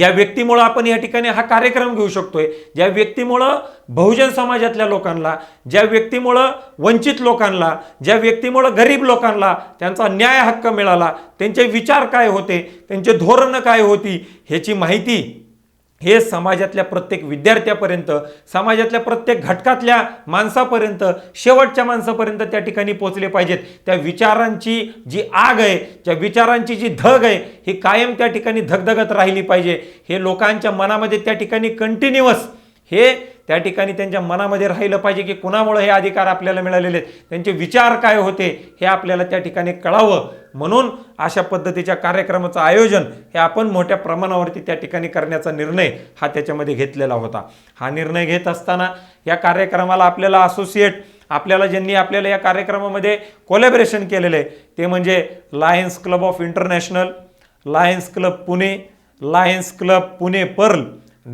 ज्या व्यक्तीमुळे आपण या ठिकाणी हा कार्यक्रम घेऊ शकतोय, ज्या व्यक्तीमुळे बहुजन समाजातल्या लोकांना, ज्या व्यक्तीमुळे वंचित लोकांना, ज्या विमुळे गरीब लोकांना त्यांचा न्याय हक्क मिळाला, त्यांचे विचार काय होते, त्यांचे धोरण काय होती, ह्याची माहिती हे समाजातल्या प्रत्येक विद्यार्थ्यापर्यंत, समाजातल्या प्रत्येक घटकातल्या माणसापर्यंत, शेवटच्या माणसापर्यंत त्या ठिकाणी पोहोचले पाहिजेत। त्या विचारांची जी आग आहे, त्या विचारांची जी धग आहे, ही कायम त्या ठिकाणी धगधगत राहिली पाहिजे। हे लोकांच्या मनामध्ये त्या ठिकाणी कंटिन्युअस हे त्या ठिकाणी त्यांच्या मनामध्ये राहिलं पाहिजे की कुणामुळे हे अधिकार आपल्याला मिळालेले आहेत, त्यांचे विचार काय होते हे आपल्याला त्या ठिकाणी कळावं। म्हणून अशा पद्धतीच्या कार्यक्रमाचं आयोजन हे आपण मोठ्या प्रमाणावरती त्या ठिकाणी करण्याचा निर्णय हा त्याच्यामध्ये घेतलेला होता। हा निर्णय घेत असताना या कार्यक्रमाला आपल्याला असोसिएट ज्यांनी आपल्याला या कार्यक्रमामध्ये कोलॅबोरेशन केलेलं आहे ते म्हणजे Lions Club of International, Lions Club Pune, Lions Club Pune Pearl,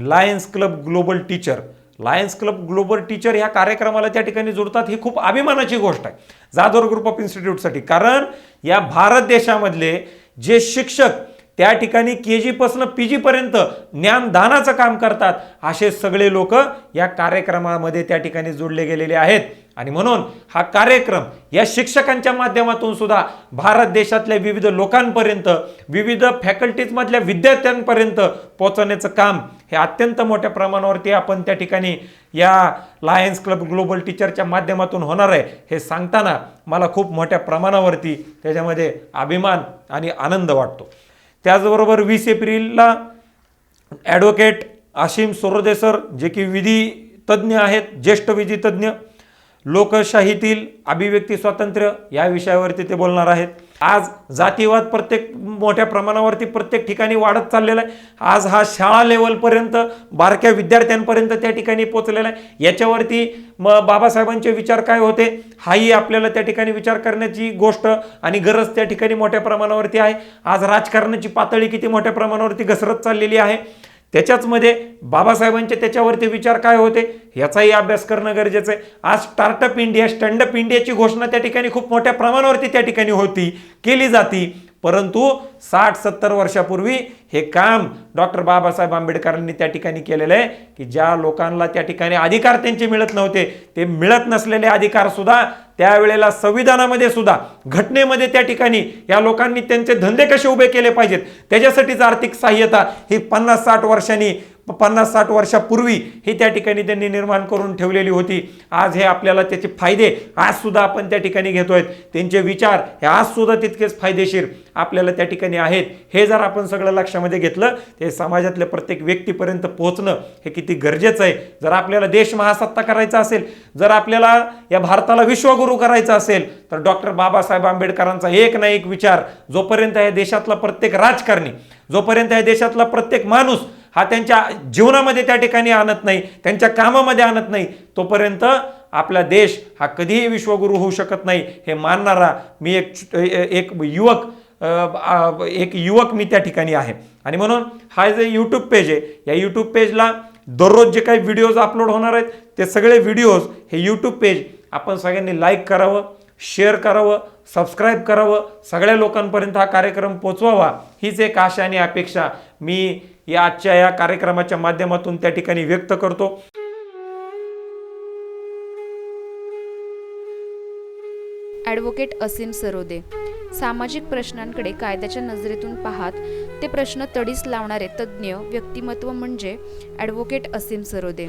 Lions Club Global Teacher. Lions Club Global Teacher ह्या कार्यक्रमाला त्या ठिकाणी जोडतात, ही खूप अभिमानाची गोष्ट आहे जाधव ग्रुप ऑफ इन्स्टिट्यूटसाठी। कारण या भारत देशामधले जे शिक्षक त्या ठिकाणी KG पासून PG पर्यंत ज्ञानदानाचं काम करतात, असे सगळे लोक या कार्यक्रमामध्ये त्या ठिकाणी जोडले गेलेले आहेत। आणि म्हणून हा कार्यक्रम या शिक्षकांच्या माध्यमातून सुद्धा भारत देशातल्या विविध लोकांपर्यंत, विविध फॅकल्टीज मधल्या विद्यार्थ्यांपर्यंत पोहोचवण्याचं काम हे अत्यंत मोठ्या प्रमाणावरती आपण त्या ठिकाणी या लायन्स क्लब ग्लोबल टीचरच्या माध्यमातून होणार आहे हे सांगताना मला खूप मोठ्या प्रमाणावरती त्याच्यामध्ये अभिमान आणि आनंद वाटतो। त्याचबरोबर 20 एप्रिलला ॲडव्होकेट असीम सरोदे सर, जे की विधी तज्ज्ञ आहेत, ज्येष्ठ विधी तज्ज्ञ, लोकशाहीतील अभिव्यक्ती स्वातंत्र्य या विषयावरती ते बोलणार आहेत। आज जातीवाद प्रत्येक मोठ्या प्रमाणावरती प्रत्येक ठिकाणी वाढत चाललेला आहे। आज हा शाळा लेवलपर्यंत बारक्या विद्यार्थ्यांपर्यंत त्या ठिकाणी पोहोचलेला आहे। याच्यावरती बाबासाहेबांचे विचार काय होते हाही आपल्याला त्या ठिकाणी विचार करण्याची गोष्ट आणि गरज त्या ठिकाणी मोठ्या प्रमाणावरती आहे। आज राजकारणाची पातळी किती मोठ्या प्रमाणावरती घसरत चाललेली आहे, त्याच्याच मध्ये बाबासाहेबांचे त्याच्यावरती विचार काय होते याचाही अभ्यास करणं गरजेचं आहे। आज स्टार्टअप इंडिया, स्टँडअप इंडियाची घोषणा त्या ठिकाणी खूप मोठ्या प्रमाणावरती त्या ठिकाणी केली जाती, परंतु 60-70 वर्षापूर्वी हे काम डॉक्टर बाबासाहेब आंबेडकरांनी त्या ठिकाणी केलेलं आहे की ज्या लोकांना त्या ठिकाणी अधिकार त्यांचे मिळत नव्हते, ते मिळत नसलेले अधिकार सुद्धा त्यावेळेला संविधानामध्ये सुद्धा, घटनेमध्ये त्या ठिकाणी या लोकांनी त्यांचे धंदे कसे उभे केले पाहिजेत त्याच्यासाठीच आर्थिक सहाय्यता ही 50-60 वर्षापूर्वी ही त्या ठिकाणी त्यांनी निर्माण करून ठेवलेली होती। आज हे आपल्याला त्याचे फायदे आज सुद्धा आपण त्या ठिकाणी घेतोय, त्यांचे विचार हे आज सुद्धा तितकेच फायदेशीर आपल्याला त्या ठिकाणी आहेत। हे जर आपण सगळं लक्षामध्ये घेतलं ते समाजातल्या प्रत्येक व्यक्तीपर्यंत पोहोचणं हे किती गरजेचं आहे। जर आपल्याला देश महासत्ता करायचा असेल, जर आपल्याला या भारताला विश्वगुरू करायचा असेल तर डॉक्टर बाबासाहेब आंबेडकरांचा एक ना एक विचार जोपर्यंत या देशातला प्रत्येक राजकारणी, जोपर्यंत या देशातला प्रत्येक माणूस हा त्यांच्या जीवनामध्ये त्या ठिकाणी आणत नाही, त्यांच्या कामामध्ये आणत नाही, तोपर्यंत आपला देश हा कधीही विश्वगुरू होऊ शकत नाही। हे मानणारा मी एक युवक मी त्या ठिकाणी आहे। आणि म्हणून हा जे यूट्यूब पेज आहे, या यूट्यूब पेजला दररोज जे काही व्हिडिओज अपलोड होणार आहेत ते सगळे व्हिडिओज हे यूट्यूब पेज आपण सगळ्यांनी लाईक करावं, शेअर करावं, सबस्क्राईब करावं, सगळ्या लोकांपर्यंत हा कार्यक्रम पोचवावा, हीच एक आशा आणि अपेक्षा मी आजच्या या कार्यक्रमाच्या माध्यमातून त्या ठिकाणी व्यक्त करतो। ॲडव्होकेट असीम सरोदे सामाजिक प्रश्नांकडे कायद्याच्या नजरेतून पाहत ते प्रश्न तडीस लावणारे तज्ज्ञ व्यक्तिमत्व म्हणजे ॲडव्होकेट असीम सरोदे।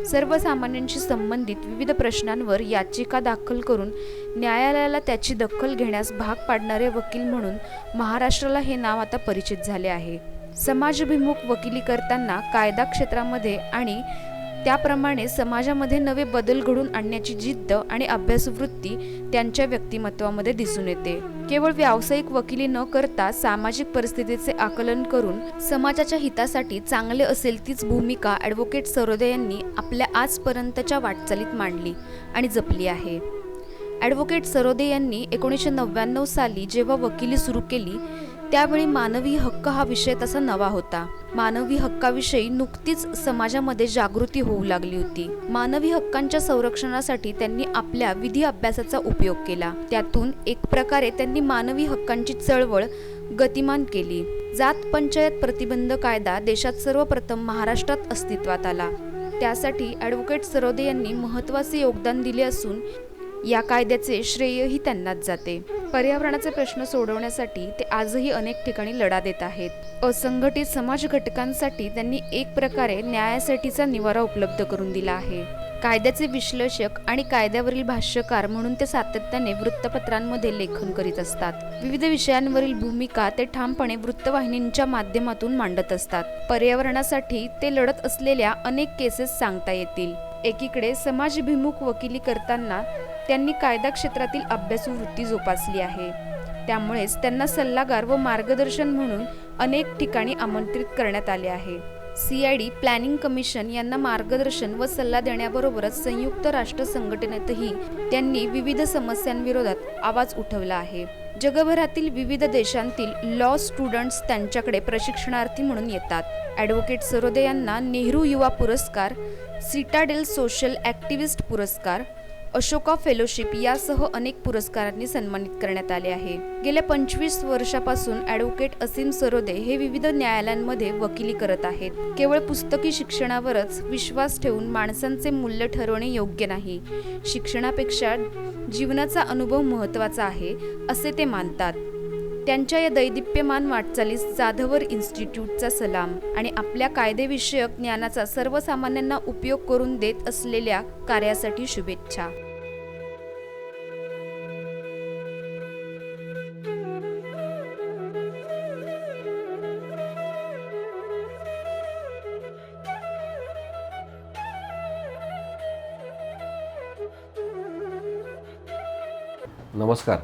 सर्वसामान्यांशी संबंधित विविध प्रश्नांवर याचिका दाखल करून न्यायालयाला त्याची दखल घेण्यास भाग पाडणारे वकील म्हणून महाराष्ट्राला हे नाव आता परिचित झाले आहे। समाजभिमुख वकिली करताना कायदा क्षेत्रामध्ये आणि त्याप्रमाणे समाजामध्ये नवे बदल घडवून आणण्याची जिद्द आणि अभ्यासवृत्ती त्यांच्या व्यक्तिमत्वामध्ये दिसून येते। केवळ व्यावसायिक वकिली न करता सामाजिक परिस्थितीचे आकलन करून समाजाच्या हितासाठी चांगले असेल तीच भूमिका ॲडव्होकेट सरोदे यांनी आपल्या आजपर्यंतच्या वाटचालीत मांडली आणि जपली आहे। ॲडव्होकेट सरोदे यांनी 1999 साली जेव्हा वकिली सुरू केली त्यावेळी मानवी हक्क हा विषय तसा नवा होता। मानवी हक्काविषयी नुकतीच समाजामध्ये जागृती होऊ लागली होती। मानवी हक्कांच्या संरक्षणासाठी त्यांनी आपल्या विधी अभ्यासाचा उपयोग केला। त्यातून एक प्रकारे त्यांनी मानवी हक्कांची चळवळ गतिमान केली। जात पंचायत प्रतिबंध कायदा देशात सर्वप्रथम महाराष्ट्रात अस्तित्वात आला. त्यासाठी ॲडव्होकेट सरोदे यांनी महत्त्वाचे योगदान दिले असून या कायद्याचे श्रेयही त्यांनाच जाते. पर्यावरणाचे प्रश्न सोडवण्यासाठी ते आजही अनेक ठिकाणी लढा देत आहेत. असंघटित समाज घटकांसाठी त्यांनी एक प्रकारे न्यायासाठीचा निवारा उपलब्ध करून दिला आहे. कायद्याचे विश्लेषक आणि कायद्यावरील भाष्यकार म्हणून ते सातत्याने वृत्तपत्रांमध्ये लेखन करीत असतात. विविध विषयांवरील भूमिका ते ठामपणे वृत्तवाहिनींच्या माध्यमातून मांडत असतात. पर्यावरणासाठी ते लढत असलेल्या अनेक केसेस सांगता येतील. एकीकडे समाजभिमुख वकिली करताना त्यांनी कायदा क्षेत्रातील अभ्यासू वृत्ती जोपासली आहे. त्यामुळेच त्यांना सल्लागार व मार्गदर्शन म्हणून अनेक ठिकाणी आमंत्रित करण्यात आले आहे. CID प्लॅनिंग कमिशन यांना मार्गदर्शन व सल्ला देण्याबरोबरच संयुक्त राष्ट्र संघटनेतही त्यांनी विविध समस्यांविरोधात आवाज उठवला आहे. जगभरातील विविध देशांतील लॉ स्टुडंट्स त्यांच्याकडे प्रशिक्षणार्थी म्हणून येतात. ॲडव्होकेट सरोदे यांना नेहरू युवा पुरस्कार, सिटाडेल सोशल ॲक्टिव्हिस्ट पुरस्कार, अशोका फेलोशिप यासह अनेक पुरस्कारांनी सन्मानित करण्यात आले आहे. गेल्या 25 वर्षापासून ॲडव्होकेट असीम सरोदे हे विविध न्यायालयांमध्ये वकिली करत आहेत. केवळ पुस्तकी शिक्षणावरच विश्वास ठेवून माणसांचे मूल्य ठरवणे योग्य नाही. शिक्षणापेक्षा जीवनाचा अनुभव महत्त्वाचा आहे असे ते मानतात. त्यांच्या या दैदिप्यमान वाटचालीस जाधवर इन्स्टिट्यूटचा सलाम आणि आपल्या कायदेविषयक ज्ञानाचा सर्वसामान्यांना उपयोग करून देत असलेल्या कार्यासाठी शुभेच्छा. नमस्कार.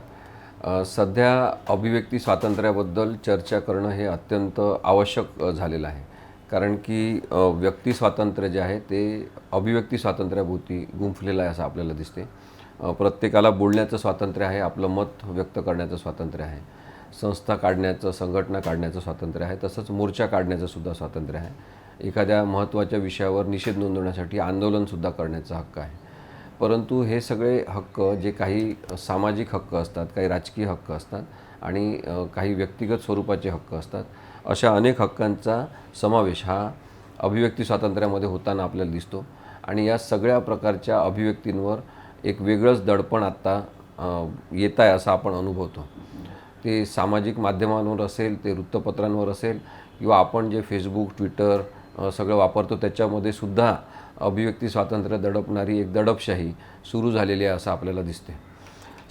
सध्या अभिव्यक्ती स्वातंत्र्याबद्दल चर्चा करणं हे अत्यंत आवश्यक झालेलं आहे. कारण की व्यक्ती स्वातंत्र्य जे आहे ते अभिव्यक्ती स्वातंत्र्याभोवती गुंफलेलं आहे असं आपल्याला दिसते. प्रत्येकाला बोलण्याचं स्वातंत्र्य आहे, आपलं मत व्यक्त करण्याचं स्वातंत्र्य आहे, संस्था काढण्याचं, संघटना काढण्याचं स्वातंत्र्य आहे, तसंच मोर्चा काढण्याचं सुद्धा स्वातंत्र्य आहे. एखाद्या महत्त्वाच्या विषयावर निषेध नोंदवण्यासाठी आंदोलनसुद्धा करण्याचा हक्क आहे. परंतु हे सगळे हक्क जे काही सामाजिक हक्क असतात, काही राजकीय हक्क असतात आणि काही व्यक्तिगत स्वरूपाचे हक्क असतात, अशा अनेक हक्कांचा समावेश हा अभिव्यक्ती स्वातंत्र्यामध्ये होताना आपल्याला दिसतो. आणि या सगळ्या प्रकारच्या अभिव्यक्तींवर एक वेगळंच दडपण आत्ता येत आहे असं आपण अनुभवतो. ते सामाजिक माध्यमांवर असेल, ते वृत्तपत्रांवर असेल किंवा आपण जे फेसबुक, ट्विटर सगळं वापरतो त्याच्यामध्ये सुद्धा अभिव्यक्ती स्वातंत्र्य दडपणारी एक दडपशाही सुरू झालेली आहे असं आपल्याला दिसते.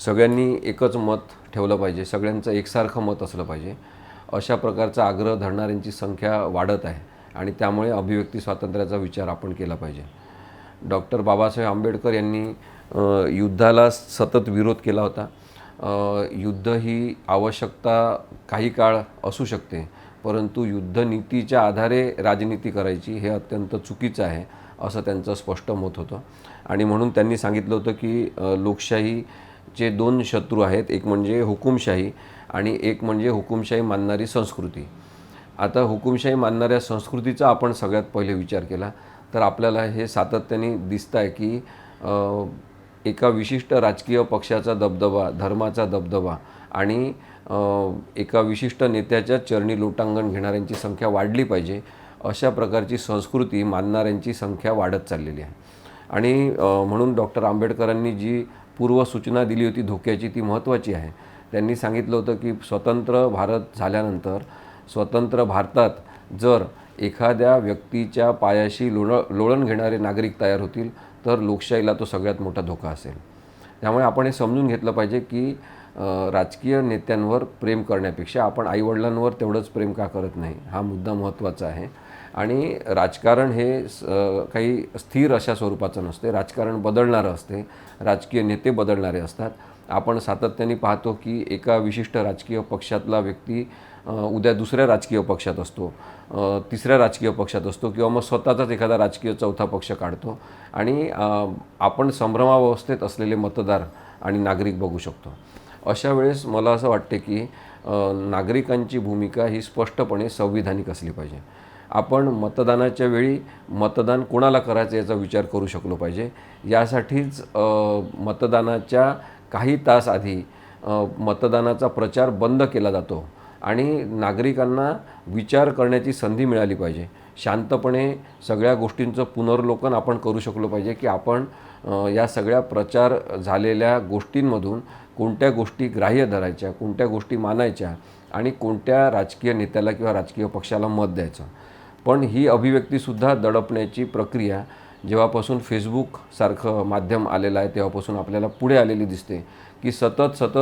सगळ्यांनी एकच मत ठेवलं पाहिजे, सगळ्यांचं एकसारखं मत असलं पाहिजे, अशा प्रकारचा आग्रह धरणाऱ्यांची संख्या वाढत आहे आणि त्यामुळे अभिव्यक्ती स्वातंत्र्याचा विचार आपण केला पाहिजे. डॉक्टर बाबासाहेब आंबेडकर यांनी युद्धाला सतत विरोध केला होता. युद्ध ही आवश्यकता काही काळ असू शकते, परंतु युद्धनीतीच्या आधारे राजनीती करायची हे अत्यंत चुकीचं आहे असं त्यांचं स्पष्ट मत होतं. आणि म्हणून त्यांनी सांगितलं होतं की लोकशाहीचे दोन शत्रू आहेत, एक म्हणजे हुकुमशाही आणि एक म्हणजे हुकुमशाही मानणारी संस्कृती. आता हुकुमशाही मानणाऱ्या संस्कृतीचा आपण सगळ्यात पहिले विचार केला तर आपल्याला हे सातत्याने दिसतं आहे की एका विशिष्ट राजकीय पक्षाचा दबदबा, धर्माचा दबदबा आणि एका विशिष्ट नेत्याच्या चरणी लोटांगण घेणाऱ्यांची संख्या वाढली पाहिजे अशा प्रकारची संस्कृती मानणाऱ्यांची संख्या वाढत चाललेली आहे. आणि म्हणून डॉक्टर आंबेडकरांनी जी पूर्वसूचना दिली होती धोक्याची ती महत्त्वाची आहे. त्यांनी सांगितलं होतं की स्वतंत्र भारत झाल्यानंतर स्वतंत्र भारतात जर एखाद्या व्यक्तीच्या पायाशी लोळण घेणारे नागरिक तयार होतील तर लोकशाहीला तो सगळ्यात मोठा धोका असेल. त्यामुळे आपण हे समजून घेतलं पाहिजे की राजकीय नेत्यांवर प्रेम करण्यापेक्षा आपण आईवडिलांवर तेवढंच प्रेम का करत नाही हा मुद्दा महत्त्वाचा आहे. आणि राजकारण हे काही स्थिर अशा स्वरूपाचं नसते, राजकारण बदलणारं असते, राजकीय नेते बदलणारे असतात. आपण सातत्याने पाहतो की एका विशिष्ट राजकीय पक्षातला व्यक्ती उद्या दुसऱ्या राजकीय पक्षात असतो, तिसऱ्या राजकीय पक्षात असतो किंवा मग स्वतःचाच एखादा राजकीय चौथा पक्ष काढतो आणि आपण संभ्रमावस्थेत असलेले मतदार आणि नागरिक बघू शकतो. अशा वेळेस मला असं वाटते की नागरिकांची भूमिका ही स्पष्टपणे संविधानिक असली पाहिजे. आपण मतदानाच्या वेळी मतदान कोणाला करायचं याचा विचार करू शकलो पाहिजे. यासाठीच मतदानाच्या काही तास आधी मतदानाचा प्रचार बंद केला जातो आणि नागरिकांना विचार करण्याची संधी मिळाली पाहिजे. शांतपणे सगळ्या गोष्टींचं पुनर्लोकन आपण करू शकलो पाहिजे की आपण या सगळ्या प्रचार झालेल्या गोष्टींमधून कोणत्या गोष्टी ग्राह्य धरायच्या, कोणत्या गोष्टी मानायच्या आणि कोणत्या राजकीय नेत्याला किंवा राजकीय पक्षाला मत द्यायचं. पण ही अभिव्यक्तीसुद्धा दडपण्याची प्रक्रिया जेव्हापासून फेसबुकसारखं माध्यम आलेलं आहे तेव्हापासून आपल्याला पुढे आलेली दिसते की सतत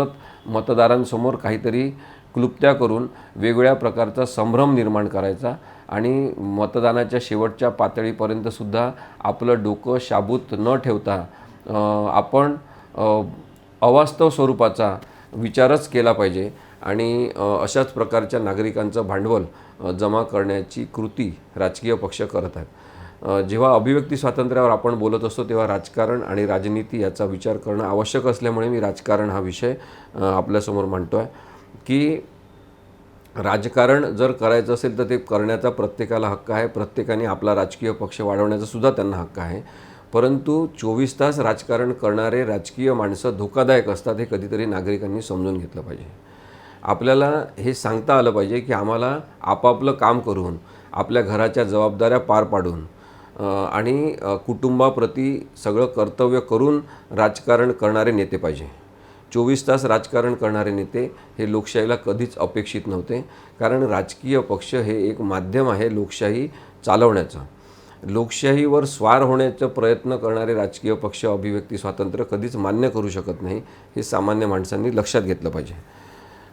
मतदारांसमोर काहीतरी क्लुप्त्या करून वेगवेगळ्या प्रकारचा संभ्रम निर्माण करायचा आणि मतदानाच्या शेवटच्या पातळीपर्यंतसुद्धा आपलं डोकं शाबूत न ठेवता आपण अवास्तव स्वरूपाचा विचारच केला पाहिजे आणि अशाच प्रकारच्या नागरिकांचं भांडवल जमा करण्याची कृती राजकीय पक्ष करत आहेत. जेव्हा अभिव्यक्ती स्वातंत्र्यावर आपण बोलत असतो तेव्हा राजकारण आणि राजनीती याचा विचार करणं आवश्यक असल्यामुळे मी राजकारण हा विषय आपल्यासमोर मांडतो आहे की राजकारण जर करायचं असेल तर ते करण्याचा प्रत्येकाला हक्क आहे. प्रत्येकाने आपला राजकीय पक्ष वाढवण्याचा सुद्धा त्यांना हक्क आहे. परंतु 24 तास राजकारण करणारे राजकीय माणसं धोकादायक असतात हे कधीतरी नागरिकांनी समजून घेतलं पाहिजे. आपल्याला हे सांगता आलं पाहिजे की आम्हाला आपापलं काम करून आपल्या घराच्या जबाबदाऱ्या पार पाडून आणि कुटुंबाप्रती सगळं कर्तव्य करून राजकारण करणारे नेते पाहिजे. 24 तास राजकारण करणारे नेते हे लोकशाहीला कधीच अपेक्षित नव्हते. कारण राजकीय पक्ष हे एक माध्यम आहे लोकशाही चालवण्याचं. लोकशाहीवर स्वार होण्याचा प्रयत्न करणारे राजकीय पक्ष अभिव्यक्ती स्वातंत्र्य कधीच मान्य करू शकत नाही. हे सामान्य माणसांनी लक्षात घेतलं पाहिजे.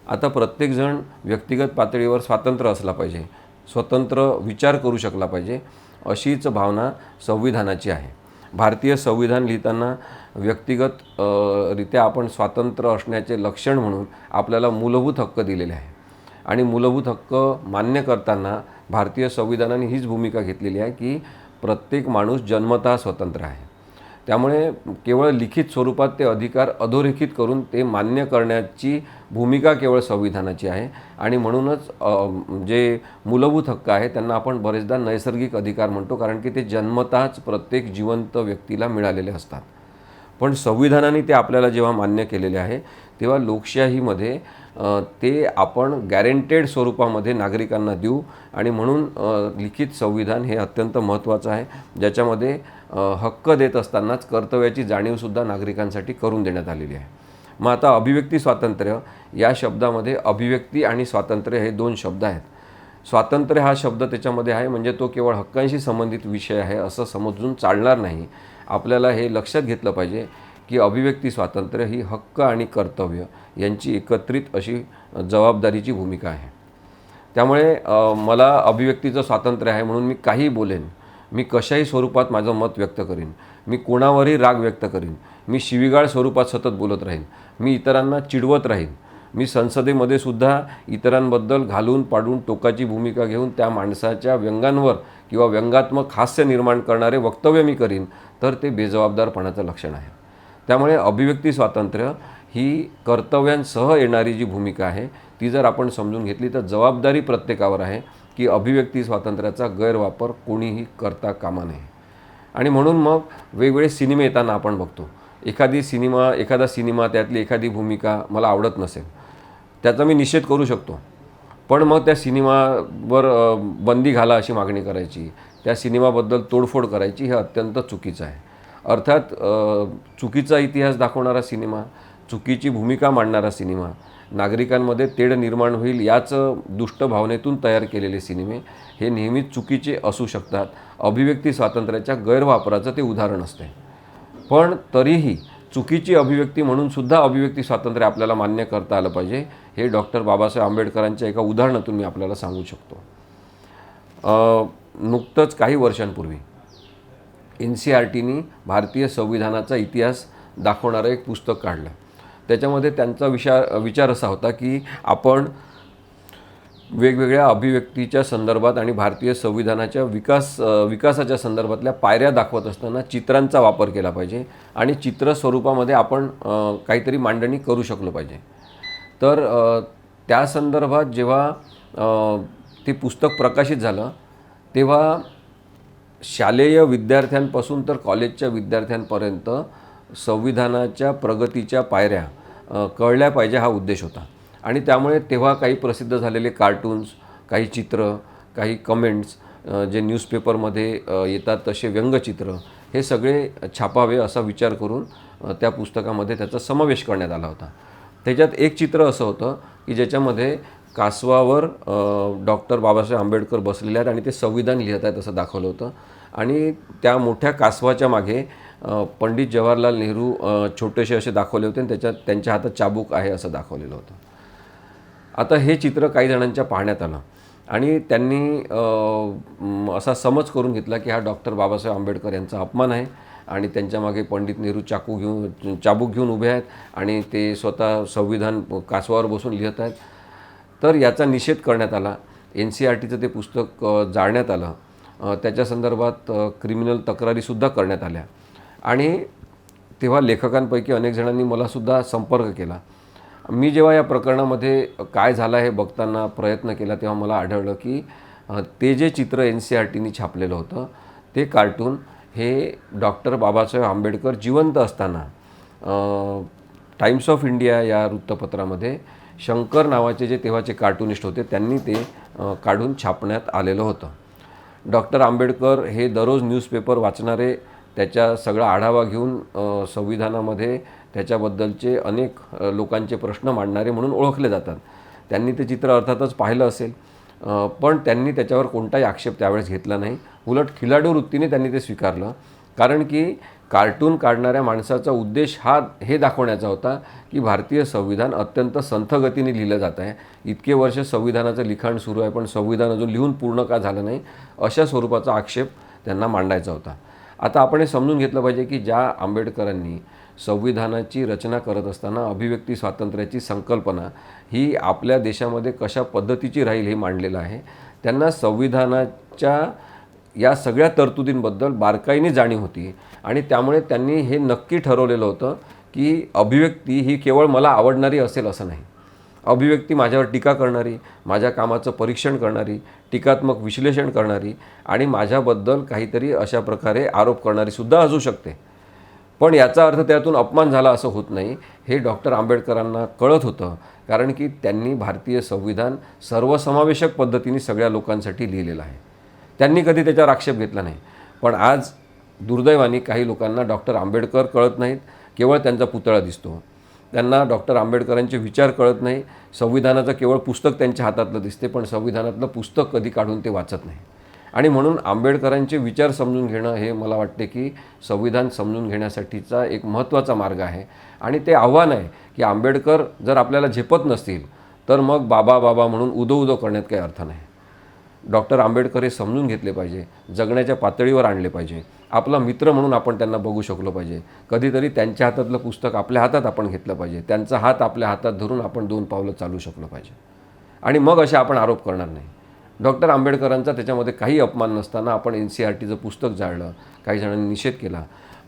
आता प्रत्येकजण व्यक्तिगत पातळीवर स्वतंत्र असला पाहिजे, स्वतंत्र विचार करू शकला पाहिजे अशीच भावना संविधानाची आहे. भारतीय संविधान लिहिताना व्यक्तिगत रित्या आपण स्वतंत्र असण्याचे लक्षण म्हणून आपल्याला मूलभूत हक्क दिलेले आहे आणि मूलभूत हक्क मान्य करताना भारतीय संविधानाने हीच भूमिका घेतलेली आहे की प्रत्येक माणूस जन्मतः स्वतंत्र आहे. त्यामुळे केवळ लिखित स्वरूपात ते अधिकार अधोरेखित करून ते मान्य करण्याची भूमिका केवळ संविधानाची आहे आणि म्हणूनच जे मूलभूत हक्क आहे त्यांना आपण बरेचदा नैसर्गिक अधिकार म्हणतो कारण की ते जन्मतःच प्रत्येक जिवंत व्यक्तीला मिळालेले असतात. पण संविधानाने ते आपल्याला जेव्हा मान्य केलेले आहे तेव्हा लोकशाहीमध्ये ते आपण गॅरंटेड स्वरूपामध्ये नागरिकांना देऊ आणि म्हणून लिखित संविधान हे अत्यंत महत्त्वाचं आहे ज्याच्यामध्ये हक्क देत असतानाच कर्तव्याची जाणीवसुद्धा नागरिकांसाठी करून देण्यात आलेली आहे. मग आता अभिव्यक्ती स्वातंत्र्य या शब्दामध्ये अभिव्यक्ती आणि स्वातंत्र्य हे दोन शब्द आहेत. स्वातंत्र्य हा शब्द त्याच्यामध्ये आहे म्हणजे तो केवळ हक्कांशी संबंधित विषय आहे असं समजून चालणार नाही. आपल्याला हे लक्षात घेतलं पाहिजे की अभिव्यक्ती स्वातंत्र्य ही हक्क आणि कर्तव्य यांची एकत्रित अशी जबाबदारीची भूमिका आहे. त्यामुळे मला अभिव्यक्तीचं स्वातंत्र्य आहे म्हणून मी काही बोलेन, मी कशाही स्वरूपात माझं मत व्यक्त करीन, मी कोणावरही राग व्यक्त करीन, मी शिवीगाळ स्वरूपात सतत बोलत राहीन, मी इतरांना चिडवत राहीन, मी संसदेमध्ये सुद्धा इतरांबद्दल घालून पाडून टोकाची भूमिका घेऊन त्या माणसाच्या व्यंगांवर किंवा व्यंगात्मक हास्य निर्माण करणारे वक्तव्य मी करीन तर ते बेजबाबदारपणाचं लक्षण आहे. त्यामुळे अभिव्यक्ती स्वातंत्र्य ही कर्तव्यांसह येणारी जी भूमिका आहे ती जर आपण समजून घेतली तर जबाबदारी प्रत्येकावर आहे की अभिव्यक्ती स्वातंत्र्याचा गैरवापर कोणीही करता कामा नये. आणि म्हणून मग वेगवेगळे सिनेमे येताना आपण बघतो एखादा सिनेमा त्यातली एखादी भूमिका मला आवडत नसेल त्याचा मी निषेध करू शकतो, पण मग त्या सिनेमावर बंदी घाला अशी मागणी करायची, त्या सिनेमाबद्दल तोडफोड करायची हे अत्यंत चुकीचं आहे. अर्थात चुकीचा इतिहास दाखवणारा सिनेमा, चुकीची भूमिका मांडणारा सिनेमा, नागरिकांमध्ये तेढ निर्माण होईल याच दुष्ट भावनेतून तयार केलेले सिनेमे हे नेहमीच चुकीचे असू शकतात. अभिव्यक्ती स्वातंत्र्याच्या गैरवापराचं ते उदाहरण असते. पण तरीही चुकीची अभिव्यक्ती म्हणून सुद्धा अभिव्यक्ती स्वातंत्र्य आपल्याला मान्य करता आलं पाहिजे हे डॉक्टर बाबासाहेब आंबेडकरांच्या एका उदाहरणातून मी आपल्याला सांगू शकतो. नुकतंच काही वर्षांपूर्वी NCERTनी भारतीय संविधानाचा इतिहास दाखवणारं एक पुस्तक काढलं. त्याच्यामध्ये त्यांचा विचार असा होता की आपण वेगवेगळ्या अभिव्यक्तीच्या संदर्भात आणि भारतीय संविधानाच्या विकासाच्या संदर्भातल्या पायऱ्या दाखवत असताना चित्रांचा वापर केला पाहिजे आणि चित्र स्वरूपामध्ये आपण काहीतरी मांडणी करू शकलो पाहिजे. तर त्या संदर्भात जेव्हा ते पुस्तक प्रकाशित झालं तेव्हा शालेय विद्यार्थ्यांपासून तर कॉलेजच्या विद्यार्थ्यांपर्यंत संविधानाच्या प्रगतीच्या पायऱ्या कळल्या पाहिजे हा उद्देश होता. आणि त्यामुळे तेव्हा काही प्रसिद्ध झालेले कार्टून्स, काही चित्र, काही कमेंट्स, जे न्यूजपेपरमध्ये येतात तसे व्यंगचित्र, हे सगळे छापावे असा विचार करून त्या पुस्तकामध्ये त्याचा समावेश करण्यात आला होता. त्याच्यात एक चित्र असं होतं की ज्याच्यामध्ये कासवावर डॉक्टर बाबासाहेब आंबेडकर बसलेले आहेत आणि ते संविधान लिहित आहेत असं दाखवलं होतं. आणि त्या मोठ्या कासवाच्या मागे पंडित जवाहरलाल नेहरू छोटेसे असे दाखवले होते आणि त्याच्यात त्यांच्या हातात चाबूक आहे असं दाखवलेलं होतं. आता हे चित्र काही जणांच्या पाहण्यात आलं आणि त्यांनी असा समज करून घेतला की हा डॉक्टर बाबासाहेब आंबेडकर यांचा अपमान आहे आणि त्यांच्या मागे पंडित नेहरू चाबूक घेऊन उभे आहेत आणि ते स्वतः संविधान कासवावर बसून लिहित आहेत. तर याचा निषेध करण्यात आला. NCERTचं ते पुस्तक जाळण्यात आलं. त्याच्या संदर्भात क्रिमिनल तक्रारीसुद्धा करण्यात आल्या आणि तेव्हा लेखकांपैकी अनेक जणांनी मलासुद्धा संपर्क केला. मी जेव्हा या प्रकरणामध्ये काय झालं हे बघताना प्रयत्न केला तेव्हा मला आढळलं की ते जे चित्र NCERTनी छापलेलं होतं ते कार्टून हे डॉक्टर बाबासाहेब आंबेडकर जिवंत असताना टाइम्स ऑफ इंडिया या वृत्तपत्रामध्ये शंकर नावाचे जे तेव्हाचे कार्टूनिस्ट होते त्यांनी ते काढून छापण्यात आलेलं होतं. डॉक्टर आंबेडकर हे दररोज न्यूजपेपर वाचणारे, त्याच्या सगळा आढावा घेऊन संविधानामध्ये त्याच्याबद्दलचे अनेक लोकांचे प्रश्न मांडणारे म्हणून ओळखले जातात. त्यांनी ते चित्र अर्थातच पाहिलं असेल, पण त्यांनी त्याच्यावर कोणताही आक्षेप त्यावेळेस घेतला नाही. उलट खिलाडू वृत्तीने त्यांनी ते स्वीकारलं. कारण की कार्टून काढणाऱ्या माणसाचा उद्देश हे दाखवण्याचा होता की भारतीय संविधान अत्यंत संथ गतीने लिहिलं जात आहे. इतके वर्ष संविधानाचं लिखाण सुरू आहे पण संविधान अजून लिहून पूर्ण का झालं नाही, अशा स्वरूपाचा आक्षेप त्यांना मांडायचा होता. आता आपण हे समजून घेतलं पाहिजे की ज्या आंबेडकरांनी संविधानाची रचना करत असताना अभिव्यक्ती स्वातंत्र्याची संकल्पना ही आपल्या देशामध्ये कशा पद्धतीची राहील हे मांडलेलं आहे, त्यांना संविधानाच्या या सगळ्या तरतुदींबद्दल बारकाईने जाणीव होती आणि त्यामुळे त्यांनी हे नक्की ठरवलेलं होतं की अभिव्यक्ती ही केवळ मला आवडणारी असेल असं नाही. अभिव्यक्ती माझ्यावर टीका करणारी, माझ्या कामाचं परीक्षण करणारी, टीकात्मक विश्लेषण करणारी आणि माझ्याबद्दल काहीतरी अशा प्रकारे आरोप करणारीसुद्धा असू शकते. पण याचा अर्थ त्यातून अपमान झाला असं होत नाही, हे डॉक्टर आंबेडकरांना कळत होतं. कारण की त्यांनी भारतीय संविधान सर्वसमावेशक पद्धतीने सगळ्या लोकांसाठी लिहिलेलं आहे. त्यांनी कधी त्याच्यावर आक्षेप घेतला नाही. पण आज दुर्दैवाने काही लोकांना डॉक्टर आंबेडकर कळत नाहीत, केवळ त्यांचा पुतळा दिसतो. त्यांना डॉक्टर आंबेडकरांचे विचार कळत नाही. संविधानाचं केवळ पुस्तक त्यांच्या हातातलं दिसते, पण संविधानातलं पुस्तक कधी काढून ते वाचत नाही. आणि म्हणून आंबेडकरांचे विचार समजून घेणं हे मला वाटते की संविधान समजून घेण्यासाठीचा एक महत्त्वाचा मार्ग आहे. आणि ते आव्हान आहे की आंबेडकर जर आपल्याला झेपत नसतील तर मग बाबा म्हणून उदो करण्यात काही अर्थ नाही. डॉक्टर आंबेडकर हे समजून घेतले पाहिजे, जगण्याच्या पातळीवर आणले पाहिजे. आपला मित्र म्हणून आपण त्यांना बघू शकलो पाहिजे. कधीतरी त्यांच्या हातातलं पुस्तक आपल्या हातात आपण घेतलं पाहिजे. त्यांचा हात आपल्या हातात धरून आपण 2 पावलं चालू शकलो पाहिजे. आणि मग असे आपण आरोप करणार नाही. डॉक्टर आंबेडकरांचा त्याच्यामध्ये काही अपमान नसताना आपण NCERTचं पुस्तक जाळलं, काही जणांनी निषेध केला.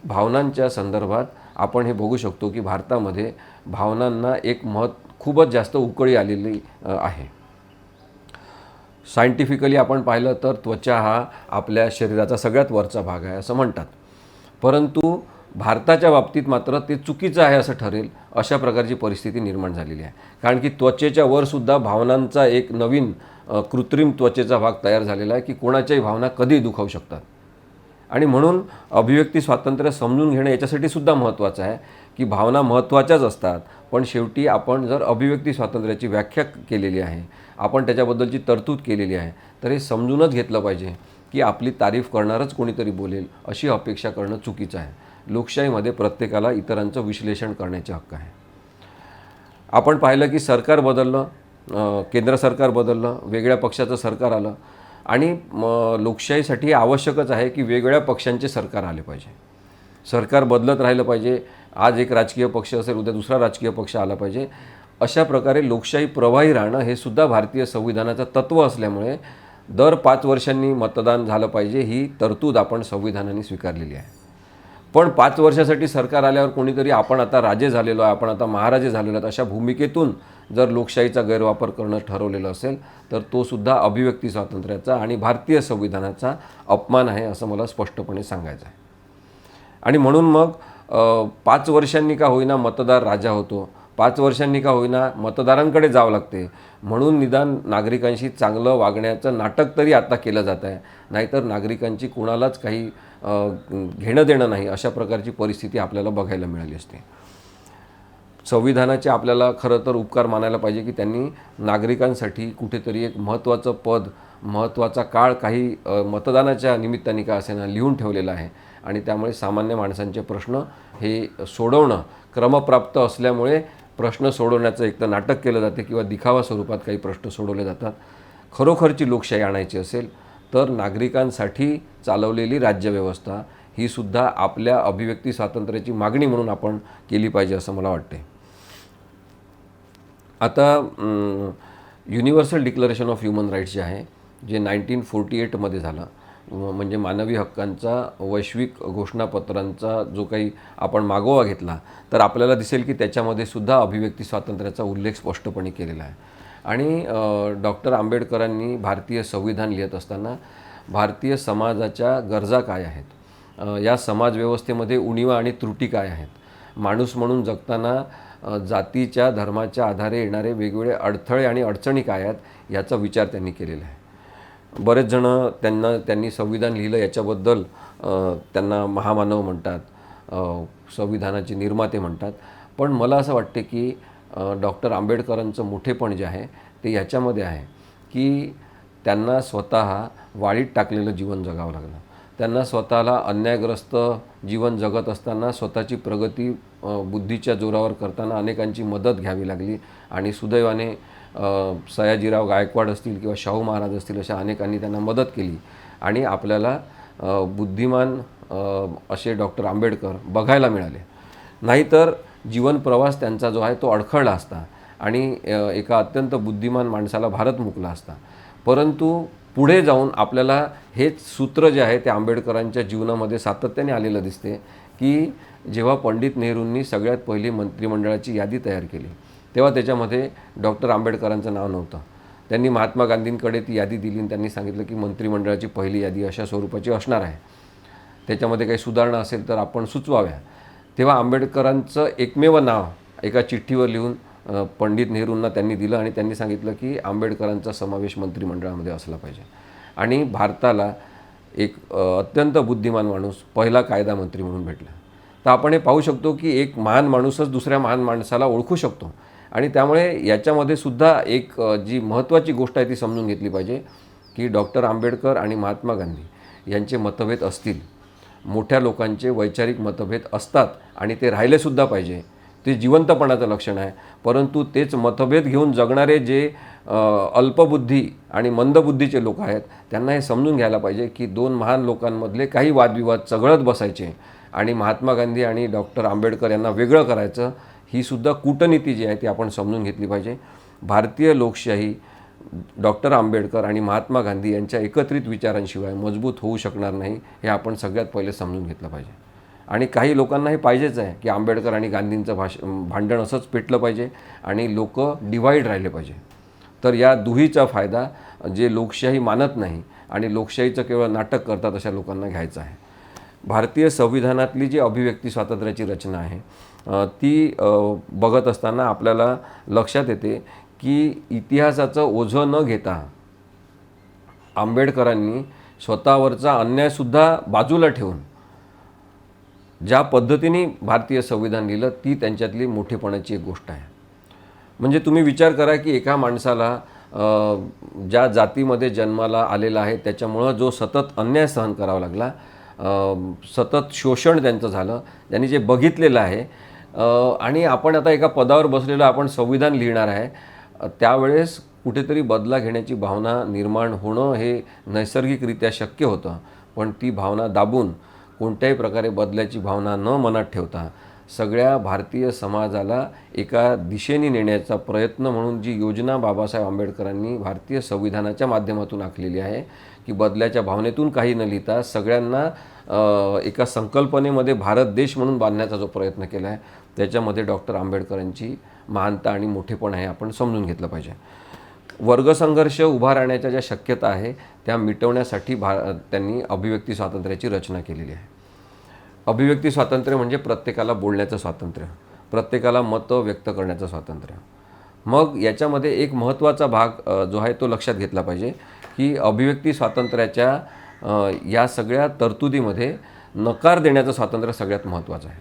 भावनांच्या संदर्भात आपण हे बघू शकतो की भारतामध्ये भावनांना एक खूपच जास्त उकळी आलेली आहे. सायंटिफिकली आपण पाहिलं तर त्वचा हा आपल्या शरीराचा सगळ्यात वरचा भाग आहे असं म्हणतात. परंतु भारताच्या बाबतीत मात्र ते चुकीचं आहे असं ठरेल अशा प्रकारची परिस्थिती निर्माण झालेली आहे. कारण की त्वचेच्या वरसुद्धा भावनांचा एक नवीन कृत्रिम त्वचेचा भाग तयार झालेला आहे की कोणाच्याही भावना कधी दुखावू शकतात. आणि म्हणून अभिव्यक्ती स्वातंत्र्य समजून घेणं याच्यासाठी सुद्धा महत्त्वाचं आहे की भावना महत्त्वाच्याच असतात, पण शेवटी आपण जर अभिव्यक्ती स्वातंत्र्याची व्याख्या केलेली आहे, आपण त्याच्याबद्दलची तरतूद केलेली आहे, तर हे समजूनच घेतलं पाहिजे की आपली तारीफ करणारच कोणीतरी बोलेल अशी अपेक्षा करणं चुकीचं आहे. लोकशाहीमध्ये प्रत्येकाला इतरांचं विश्लेषण करण्याचे हक्क आहे. आपण पाहिलं की सरकार बदललं, केंद्र सरकार बदललं, वेगळ्या पक्षाचं सरकार आलं आणि लोकशाहीसाठी आवश्यकच आहे की वेगवेगळ्या पक्षांचे सरकार आले पाहिजे. सरकार बदलत राहिलं पाहिजे. आज एक राजकीय पक्ष असेल, उद्या दुसरा राजकीय पक्ष आला पाहिजे. अशा प्रकारे लोकशाही प्रवाही राहणं हे सुद्धा भारतीय संविधानाचं तत्त्व असल्यामुळे दर 5 वर्षांनी मतदान झालं पाहिजे ही तरतूद आपण संविधानाने स्वीकारलेली आहे. पण 5 वर्षासाठी सरकार आल्यावर कोणीतरी आपण आता राजे झालेलो आहे, आपण आता महाराजे झालेलो आहेत अशा भूमिकेतून जर लोकशाहीचा गैरवापर करणं ठरवलेलं असेल तर तो सुद्धा अभिव्यक्ती स्वातंत्र्याचा आणि भारतीय संविधानाचा अपमान आहे असं मला स्पष्टपणे सांगायचं आहे. आणि म्हणून मग 5 वर्षांनी का होईना मतदार राजा होतो, 5 वर्षांनी का होईना मतदारांकडे जावं लागते, म्हणून निदान नागरिकांशी चांगलं वागण्याचं नाटक तरी आता केलं जात आहे. नाहीतर नागरिकांची कुणालाच काही घेणं देणं नाही, अशा प्रकारची परिस्थिती आपल्याला बघायला मिळाली असते. संविधानाचे आपल्याला खरं तर उपकार मानायला पाहिजे की त्यांनी नागरिकांसाठी कुठेतरी एक महत्त्वाचं पद, महत्त्वाचा काळ काही मतदानाच्या निमित्ताने का असेना लिहून ठेवलेला आहे. आणि त्यामुळे सामान्य माणसांचे प्रश्न हे सोडवणं क्रमप्राप्त असल्यामुळे प्रश्न सोडवण्याचं एक तर नाटक केलं जाते किंवा दिखावा स्वरूपात काही प्रश्न सोडवले जातात. खरोखरची लोकशाही आणायची असेल तर नागरिकांसाठी चालवलेली राज्यव्यवस्था ही सुद्धा आपल्या अभिव्यक्ती स्वातंत्र्याची मागणी म्हणून आपण केली पाहिजे असं मला वाटते. आता Universal Declaration of Human Rights जे आहे, जे 1948मध्ये झालं, म्हणजे मानवी हक्कांचा वैश्विक घोषणापत्रांचा जो काही आपण मागोवा घेतला, तर आपल्याला दिसेल की त्याच्यामध्ये सुद्धा अभिव्यक्ती स्वातंत्र्याचा उल्लेख स्पष्टपणे केलेला आहे. आणि डॉक्टर आंबेडकरांनी भारतीय संविधान लिहित असताना भारतीय समाजाच्या गरजा काय आहेत, या समाजव्यवस्थेमध्ये उणिवा आणि त्रुटी काय आहेत, माणूस म्हणून जगताना जातीच्या धर्माच्या आधारे येणारे वेगवेगळे अडथळे आणि अडचणी काय आहेत याचा विचार त्यांनी केलेला आहे. बरेच जणं त्यांनी संविधान लिहिलं याच्याबद्दल त्यांना महामानव म्हणतात, संविधानाचे निर्माते म्हणतात. पण मला असं वाटते की डॉक्टर आंबेडकरांचं मोठेपण जे आहे ते याच्यामध्ये आहे की त्यांना स्वतः वाळीत टाकलेलं जीवन जगावं लागलं. त्यांना स्वतःला अन्यायग्रस्त जीवन जगत असताना स्वतःची प्रगती बुद्धीच्या जोरावर करताना अनेकांची मदत घ्यावी लागली. आणि सुदैवाने सयाजीराव गायकवाड असतील किंवा शाहू महाराज असतील अशा अनेकांनी त्यांना मदत केली. आणि आपल्याला बुद्धिमान असे डॉक्टर आंबेडकर बघायला मिळाले. नाहीतर जीवन प्रवास त्यांचा जो आहे तो अडखळला असता आणि एका अत्यंत बुद्धिमान माणसाला भारत मुकला असता. परंतु पुढे जाऊन आपल्याला हेच सूत्र जे आहे ते आंबेडकरांच्या जीवनामध्ये सातत्याने आलेलं दिसते की जेव्हा पंडित नेहरूंनी सगळ्यात पहिली मंत्रिमंडळाची यादी तयार केली तेव्हा त्याच्यामध्ये डॉक्टर आंबेडकरांचं नाव नव्हतं. त्यांनी महात्मा गांधींकडे ती यादी दिली आणि त्यांनी सांगितलं की मंत्रिमंडळाची पहिली यादी अशा स्वरूपाची असणार आहे, त्याच्यामध्ये काही सुधारणा असेल तर आपण सुचवाव्या. तेव्हा आंबेडकरांचं एकमेव नाव एका चिठ्ठीवर लिहून पंडित नेहरूंना त्यांनी दिलं आणि त्यांनी सांगितलं की आंबेडकरांचा समावेश मंत्रिमंडळामध्ये असला पाहिजे. आणि भारताला एक अत्यंत बुद्धिमान माणूस पहिला कायदा मंत्री म्हणून भेटला. तर आपण हे पाहू शकतो की एक महान माणूसच दुसऱ्या महान माणसाला ओळखू शकतो. आणि त्यामुळे याच्यामध्ये सुद्धा एक जी महत्त्वाची गोष्ट आहे ती समजून घेतली पाहिजे की डॉक्टर आंबेडकर आणि महात्मा गांधी यांचे मतभेद असतील, मोठ्या लोकांचे वैचारिक मतभेद असतात आणि ते राहिलेसुद्धा पाहिजे, ते जिवंतपणाचं लक्षण आहे. परंतु तेच मतभेद घेऊन जगणारे जे अल्पबुद्धी आणि मंदबुद्धीचे लोक आहेत त्यांना हे समजून घ्यायला पाहिजे की दोन महान लोकांमधले काही वादविवाद चघळत बसायचे आणि महात्मा गांधी आणि डॉक्टर आंबेडकर यांना वेगळं करायचं, ही सुद्धा कूटनीती जी आहे ती आपण समजून घेतली पाहिजे. भारतीय लोकशाही डॉक्टर आंबेडकर आणि महात्मा गांधी यांच्या एकत्रित विचारांशिवाय मजबूत होऊ शकणार नाही, हे आपण सगळ्यात पहिले समजून घेतलं पाहिजे. आणि काही लोकांना हे पाहिजेच आहे की आंबेडकर आणि गांधींचं भांडण असंच पेटलं पाहिजे आणि लोक डिवाईड राहिले पाहिजे. तर या दुहीचा फायदा जे लोकशाही मानत नाही आणि लोकशाहीचं केवळ नाटक करतात अशा लोकांना घ्यायचं आहे. भारतीय संविधानातली जी अभिव्यक्ती स्वातंत्र्याची रचना आहे ती बघत असताना आपल्याला लक्षात येते की इतिहासाचं ओझं न घेता आंबेडकरांनी स्वतःवरचा अन्यायसुद्धा बाजूला ठेवून ज्या पद्धतीने भारतीय संविधान लिहिलं ती त्यांच्यातली मोठेपणाची एक गोष्ट आहे. म्हणजे तुम्ही विचार करा की एका माणसाला ज्या जातीमध्ये जन्माला आलेला आहे त्याच्यामुळं जो सतत अन्याय सहन करावा लागला, सतत शोषण त्यांचं झालं, त्यांनी जे बघितलेलं आहे, आणि आपण आता एका पदावर बसलेलं आपण संविधान लिहिणार आहे, त्यावेळेस कुठेतरी बदला घेण्याची भावना निर्माण होणं हे नैसर्गिकरित्या शक्य होतं. पण ती भावना दाबून कोणत्याही प्रकारे बदलाची भावना न मनात ठेवता सगळ्या भारतीय समाजाला एका दिशेने नेण्याचा प्रयत्न म्हणून जी योजना बाबासाहेब आंबेडकरांनी भारतीय संविधानाच्या माध्यमातून आखलेली आहे की बदल्याच्या भावनेतून काही न लिहिता सगळ्यांना एका संकल्पनेमध्ये भारत देश म्हणून बांधण्याचा जो प्रयत्न केला आहे त्याच्यामध्ये डॉक्टर आंबेडकरांची महानता आणि मोठेपण आहे आपण समजून घेतलं पाहिजे. वर्गसंघर्ष उभा राहण्याच्या ज्या शक्यता आहे त्या मिटवण्यासाठी त्यांनी अभिव्यक्ती स्वातंत्र्याची रचना केलेली आहे. अभिव्यक्ती स्वातंत्र्य म्हणजे प्रत्येकाला बोलण्याचं स्वातंत्र्य, प्रत्येकाला मतं व्यक्त करण्याचं स्वातंत्र्य. मग याच्यामध्ये एक महत्त्वाचा भाग जो आहे तो लक्षात घेतला पाहिजे की अभिव्यक्ती स्वातंत्र्याच्या या सगळ्या तरतुदीमध्ये नकार देण्याचं स्वातंत्र्य सगळ्यात महत्त्वाचं आहे.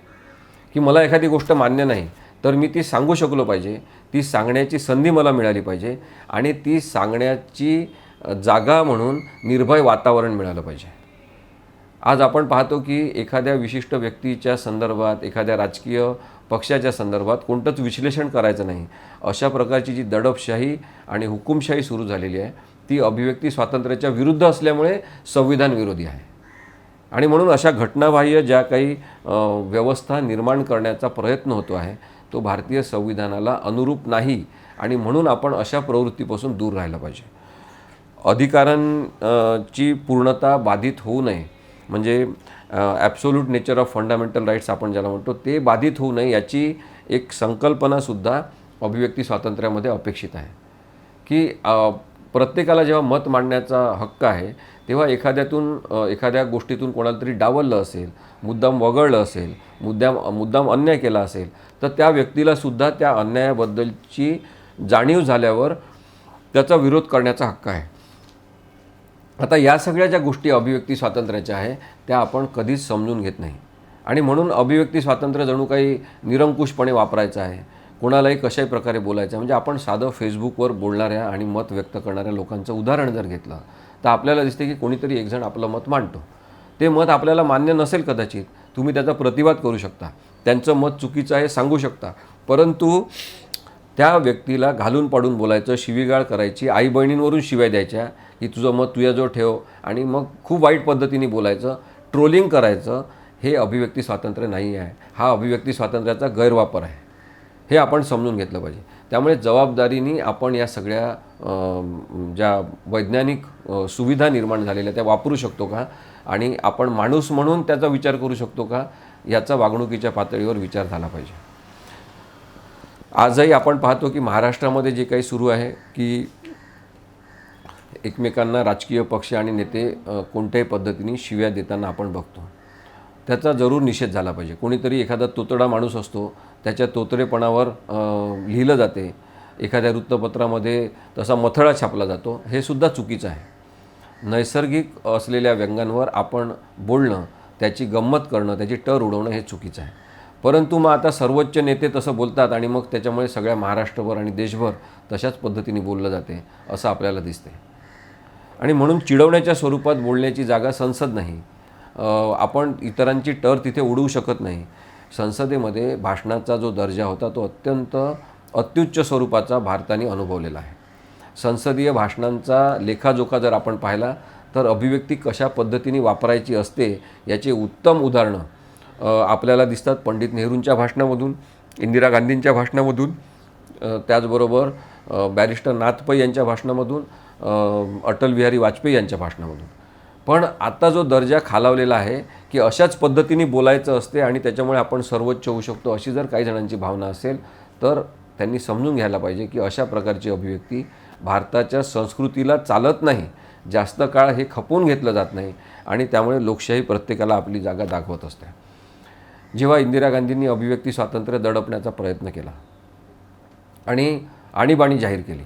की मला एखादी गोष्ट मान्य नाही तर मी ती सांगू शकलो पाहिजे, ती सांगण्याची संधी मला मिळाली पाहिजे आणि ती सांगण्याची जागा म्हणून निर्भय वातावरण मिळालं पाहिजे. आज आपण पाहतो की एखाद्या विशिष्ट व्यक्तीच्या संदर्भात, एखाद्या राजकीय पक्षाच्या संदर्भात कोणतंच विश्लेषण करायचं नाही, अशा प्रकारची जी दडपशाही आणि हुकुमशाही सुरू झालेली आहे ती अभिव्यक्ती स्वातंत्र्याच्या विरुद्ध असल्यामुळे संविधान विरोधी आहे. आणि म्हणून अशा घटनाबाह्य ज्या काही व्यवस्था निर्माण करण्याचा प्रयत्न होतो आहे तो भारतीय संविधानाला अनुरूप नाही आणि म्हणून आपण अशा प्रवृत्तीपासून दूर राहायला पाहिजे. अधिकारांची पूर्णता बाधित होऊ नये, म्हणजे absolute nature of fundamental rights आपण ज्याला म्हणतो ते बाधित होऊ नये याची एक संकल्पनासुद्धा अभिव्यक्ती स्वातंत्र्यामध्ये अपेक्षित आहे. की प्रत्येकाला जेव्हा मत मांडण्याचा हक्क आहे तेव्हा एखाद्या गोष्टीतून कोणाला तरी डावललं असेल, मुद्दाम वगळलं असेल, मुद्दाम अन्याय केला असेल तर त्या व्यक्तीलासुद्धा त्या अन्यायाबद्दलची जाणीव झाल्यावर त्याचा विरोध करण्याचा हक्क आहे. आता या सगळ्या ज्या गोष्टी अभिव्यक्ती स्वातंत्र्याच्या आहे त्या आपण कधीच समजून घेत नाही आणि म्हणून अभिव्यक्ती स्वातंत्र्य जणू काही निरंकुशपणे वापरायचं आहे, कोणालाही कशाही प्रकारे बोलायचं. म्हणजे आपण साधं फेसबुकवर बोलणाऱ्या आणि मत व्यक्त करणाऱ्या लोकांचं उदाहरण जर घेतलं तर आपल्याला दिसते की कोणीतरी एकजण आपलं मत मांडतो, ते मत आपल्याला मान्य नसेल कदाचित, तुम्ही त्याचा प्रतिवाद करू शकता, त्यांचं मत चुकीचं आहे सांगू शकता, परंतु त्या व्यक्तीला घालून पाडून बोलायचं, शिवीगाळ करायची, आई बहिणींवरून शिव्या द्यायच्या की तुझं मत तुझ्याजवळ ठेव आणि मग खूप वाईट पद्धतीने बोलायचं, ट्रोलिंग करायचं, हे अभिव्यक्ती स्वातंत्र्य नाही आहे. हा अभिव्यक्ती स्वातंत्र्याचा गैरवापर आहे, हे आपण समजून घेतलं पाहिजे. त्यामुळे जबाबदारीने आपण या सगळ्या ज्या वैज्ञानिक सुविधा निर्माण झालेल्या त्या वापरू शकतो का आणि आपण माणूस म्हणून त्याचा विचार करू शकतो का याचा वागणुकीच्या पातळीवर विचार झाला पाहिजे. आजही आपण पाहतो की महाराष्ट्रामध्ये जे काही सुरू आहे की एकमेकांना राजकीय पक्ष आणि नेते कोणत्याही पद्धतीने शिव्या देताना आपण बघतो. त्याचा जरूर निषेध झाला पाहिजे. कोणीतरी एखादा तोतडा माणूस असतो, त्याच्या तोतडेपणावर लिहिलं जाते, एखाद्या वृत्तपत्रामध्ये तसा मथळा छापला जातो, हे सुद्धा चुकीचं आहे. नैसर्गिक असलेल्या व्यंगांवर आपण बोलणं, त्याची गंमत करणं, त्याची टर उडवणं हे चुकीचं आहे. परंतु मग आता सर्वोच्च नेते तसं बोलतात आणि मग त्याच्यामुळे सगळ्या महाराष्ट्रभर आणि देशभर तशाच पद्धतीने बोललं जाते असं आपल्याला दिसते. आणि म्हणून चिडवण्याच्या स्वरूपात बोलण्याची जागा संसद नाही. आपण इतरांची टर तिथे उडवू शकत नाही. संसदेमध्ये भाषणाचा जो दर्जा होता तो अत्युच्च स्वरूपाचा भारताने अनुभवलेला आहे. संसदीय भाषणांचा लेखाजोखा जर आपण पाहिला तर अभिव्यक्ती कशा पद्धतीने वापरायची असते याचे उत्तम उदाहरणं आपल्याला दिसतात पंडित नेहरूंच्या भाषणामधून, इंदिरा गांधींच्या भाषणामधून, त्याचबरोबर बॅरिस्टर नाथ पै यांच्या भाषणामधून, अटल बिहारी वाजपेयी यांच्या भाषणामधून. पण आता जो दर्जा खालावलेला आहे की अशाच पद्धतीने बोलायचं असते आणि त्याच्यामुळे आपण सर्वोच्च होऊ शकतो अशी जर काही जणांची भावना असेल तर त्यांनी समजून घ्यायला पाहिजे की अशा प्रकारची अभिव्यक्ती भारताच्या संस्कृतीला चालत नाही. जास्त काळ हे खपवून घेतलं जात नाही आणि त्यामुळे लोकशाही प्रत्येकाला आपली जागा दाखवत असते. जेव्हा इंदिरा गांधींनी अभिव्यक्ती स्वातंत्र्य दडपण्याचा प्रयत्न केला आणि आणीबाणी जाहीर केली,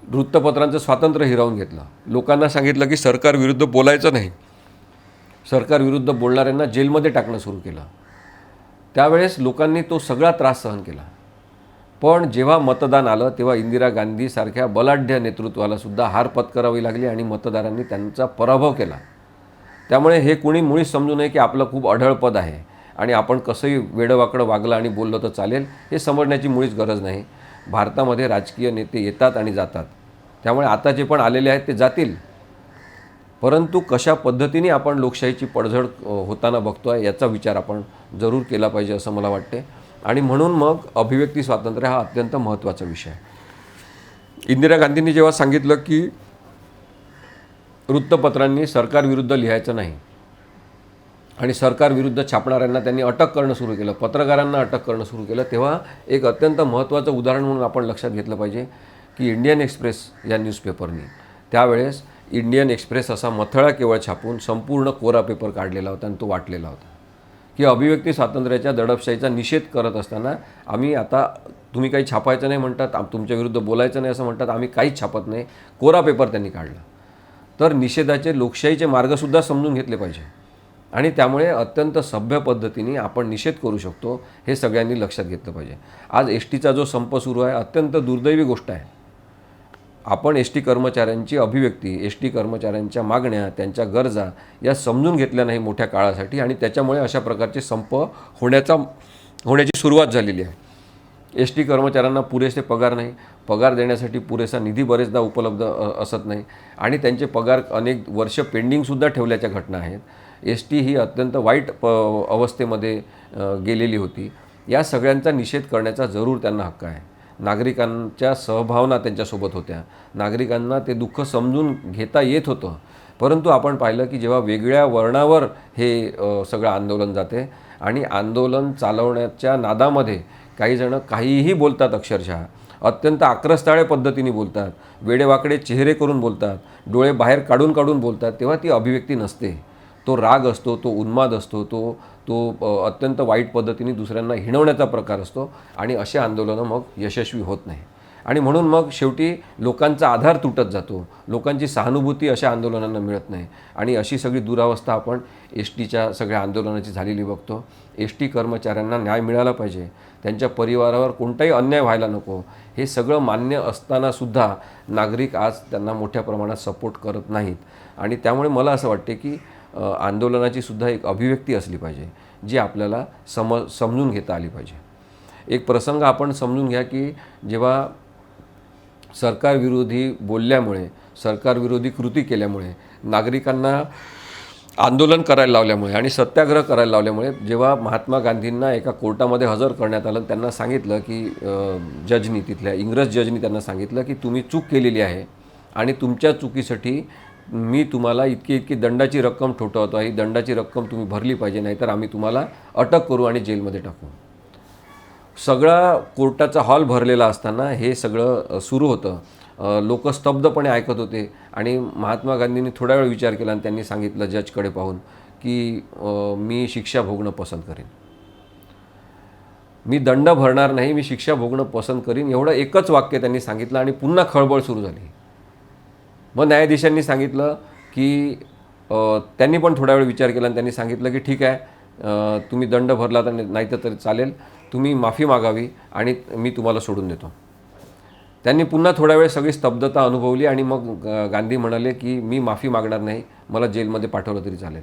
वृत्तपत्रांचं स्वातंत्र्य हिरावून घेतलं, लोकांना सांगितलं की सरकार विरुद्ध बोलायचं नाही, सरकार विरुद्ध बोलणाऱ्यांना जेलमध्ये टाकणं सुरू केलं, त्यावेळेस लोकांनी तो सगळा त्रास सहन केला. पण जेव्हा मतदान आलं तेव्हा इंदिरा गांधीसारख्या बलाढ्य नेतृत्वाला सुद्धा हार पत्करावी लागली आणि मतदारांनी त्यांचा पराभव केला. त्यामुळे हे कुणी मुळीच समजू नये की आपलं खूप अढळ पद आहे आणि आपण कसंही वेडंवाकडं वागलं आणि बोललं तर चालेल, हे समजण्याची मुळीच गरज नाही. भारतामध्ये राजकीय नेते येतात आणि जातात, त्यामुळे आता जे पण आलेले आहेत ते जातील, परंतु कशा पद्धतीने आपण लोकशाहीची पडझड होताना बघतो आहे याचा विचार आपण जरूर केला पाहिजे असं मला वाटते. आणि म्हणून मग अभिव्यक्ती स्वातंत्र्य हा अत्यंत महत्त्वाचा विषय आहे. इंदिरा गांधींनी जेव्हा सांगितलं की वृत्तपत्रांनी सरकारविरुद्ध लिहायचं नाही आणि सरकारविरुद्ध छापणाऱ्यांना त्यांनी अटक करणं सुरू केलं, पत्रकारांना अटक करणं सुरू केलं, तेव्हा एक अत्यंत महत्त्वाचं उदाहरण म्हणून आपण लक्षात घेतलं पाहिजे की इंडियन एक्सप्रेस या न्यूजपेपरनी त्यावेळेस इंडियन एक्सप्रेस असा मथळा केवळ छापून संपूर्ण कोरा पेपर काढलेला होता आणि तो वाटलेला होता की अभिव्यक्ती स्वातंत्र्याच्या दडपशाहीचा निषेध करत असताना आम्ही आता तुम्ही काही छापायचं नाही म्हणतात, तुमच्या विरुद्ध बोलायचं नाही असं म्हणतात, आम्ही काहीच छापत नाही, कोरा पेपर त्यांनी काढला. तर निषेधाचे लोकशाहीचे मार्गसुद्धा समजून घेतले पाहिजे आणि त्यामुळे अत्यंत सभ्य पद्धतीने आपण निषेध करू शकतो हे सगळ्यांनी लक्षात घेतलं पाहिजे. आज एस टीचा जो संप सुरू आहे अत्यंत दुर्दैवी गोष्ट आहे. आपण एस टी कर्मचाऱ्यांची अभिव्यक्ती, एस टी कर्मचाऱ्यांच्या मागण्या, त्यांच्या गरजा या समजून घेतल्या नाही मोठ्या काळासाठी आणि त्याच्यामुळे अशा प्रकारचे संप होण्याची सुरुवात झालेली आहे. एस टी कर्मचाऱ्यांना पुरेसे पगार नाही, पगार देण्यासाठी पुरेसा निधी बरेचदा उपलब्ध असत नाही आणि त्यांचे पगार अनेक वर्ष पेंडिंगसुद्धा ठेवल्याच्या घटना आहेत. एस टी ही अत्यंत वाईट अवस्थेमध्ये गेलेली होती. या सगळ्यांचा निषेध करण्याचा जरूर त्यांना हक्क आहे. नागरिकांच्या सहभावना त्यांच्यासोबत होत्या, नागरिकांना ते दुःख समजून घेता येत होतं. परंतु आपण पाहिलं की जेव्हा वेगळ्या वर्णावर हे सगळं आंदोलन जाते आणि आंदोलन चालवण्याच्या नादामध्ये काही जण काहीही बोलतात, अक्षरशः अत्यंत आक्रस्ताळे पद्धतीने बोलतात, वेडेवाकडे चेहरे करून बोलतात, डोळे बाहेर काढून काढून बोलतात, तेव्हा ती अभिव्यक्ती नसते. तो राग असतो, तो उन्माद असतो, तो अत्यंत वाईट पद्धतीने दुसऱ्यांना हिणवण्याचा प्रकार असतो आणि असे आंदोलनं मग यशस्वी होत नाही. आणि म्हणून मग शेवटी लोकांचा आधार तुटत जातो, लोकांची सहानुभूती अशा आंदोलनांना मिळत नाही आणि अशी सगळी दुरावस्था आपण एस टीच्या सगळ्या आंदोलनाची झालेली बघतो. एस टी कर्मचाऱ्यांना न्याय मिळाला पाहिजे, त्यांच्या परिवारावर कोणताही अन्याय व्हायला नको, हे सगळं मान्य असतानासुद्धा नागरिक आज त्यांना मोठ्या प्रमाणात सपोर्ट करत नाहीत. आणि त्यामुळे मला असं वाटते की आंदोलनाची सुद्धा एक अभिव्यक्ती असली पाहिजे जी आपल्याला समजून घेता आली पाहिजे. एक प्रसंग आपण समजून घ्या की जेव्हा सरकारविरोधी बोलल्यामुळे, सरकारविरोधी कृती केल्यामुळे, नागरिकांना आंदोलन करायला लावल्यामुळे आणि सत्याग्रह करायला लावल्यामुळे जेव्हा महात्मा गांधींना एका कोर्टामध्ये हजर करण्यात आलं, त्यांना सांगितलं की जजनी, तिथल्या इंग्रज जजनी त्यांना सांगितलं की तुम्ही चूक केलेली आहे आणि तुमच्या चुकीसाठी मी तुम्हाला इतकी दंडाची रक्कम ठोठावतो आहे, ही दंडाची रक्कम तुम्ही भरली पाहिजे, नाहीतर आम्ही तुम्हाला अटक करू आणि जेलमध्ये टाकू. सगळा कोर्टाचा हॉल भरलेला असताना हे सगळं सुरू होतं. लोक स्तब्धपणे ऐकत होते आणि महात्मा गांधींनी थोडा वेळ विचार केला आणि त्यांनी सांगितलं जजकडे पाहून की मी शिक्षा भोगणं पसंत करीन, मी दंड भरणार नाही, मी शिक्षा भोगणं पसंत करीन. एवढं एकच वाक्य त्यांनी सांगितलं आणि पुन्हा खळबळ सुरू झाली. मग न्यायाधीशांनी सांगितलं की त्यांनी पण थोडा वेळ विचार केला आणि त्यांनी सांगितलं की ठीक आहे, तुम्ही दंड भरला तर नाही तर तरी चालेल, तुम्ही माफी मागावी आणि मी तुम्हाला सोडून देतो. त्यांनी पुन्हा थोडा वेळ सगळी स्तब्धता अनुभवली आणि मग गांधी म्हणाले की मी माफी मागणार नाही, मला जेलमध्ये पाठवलं तरी चालेल.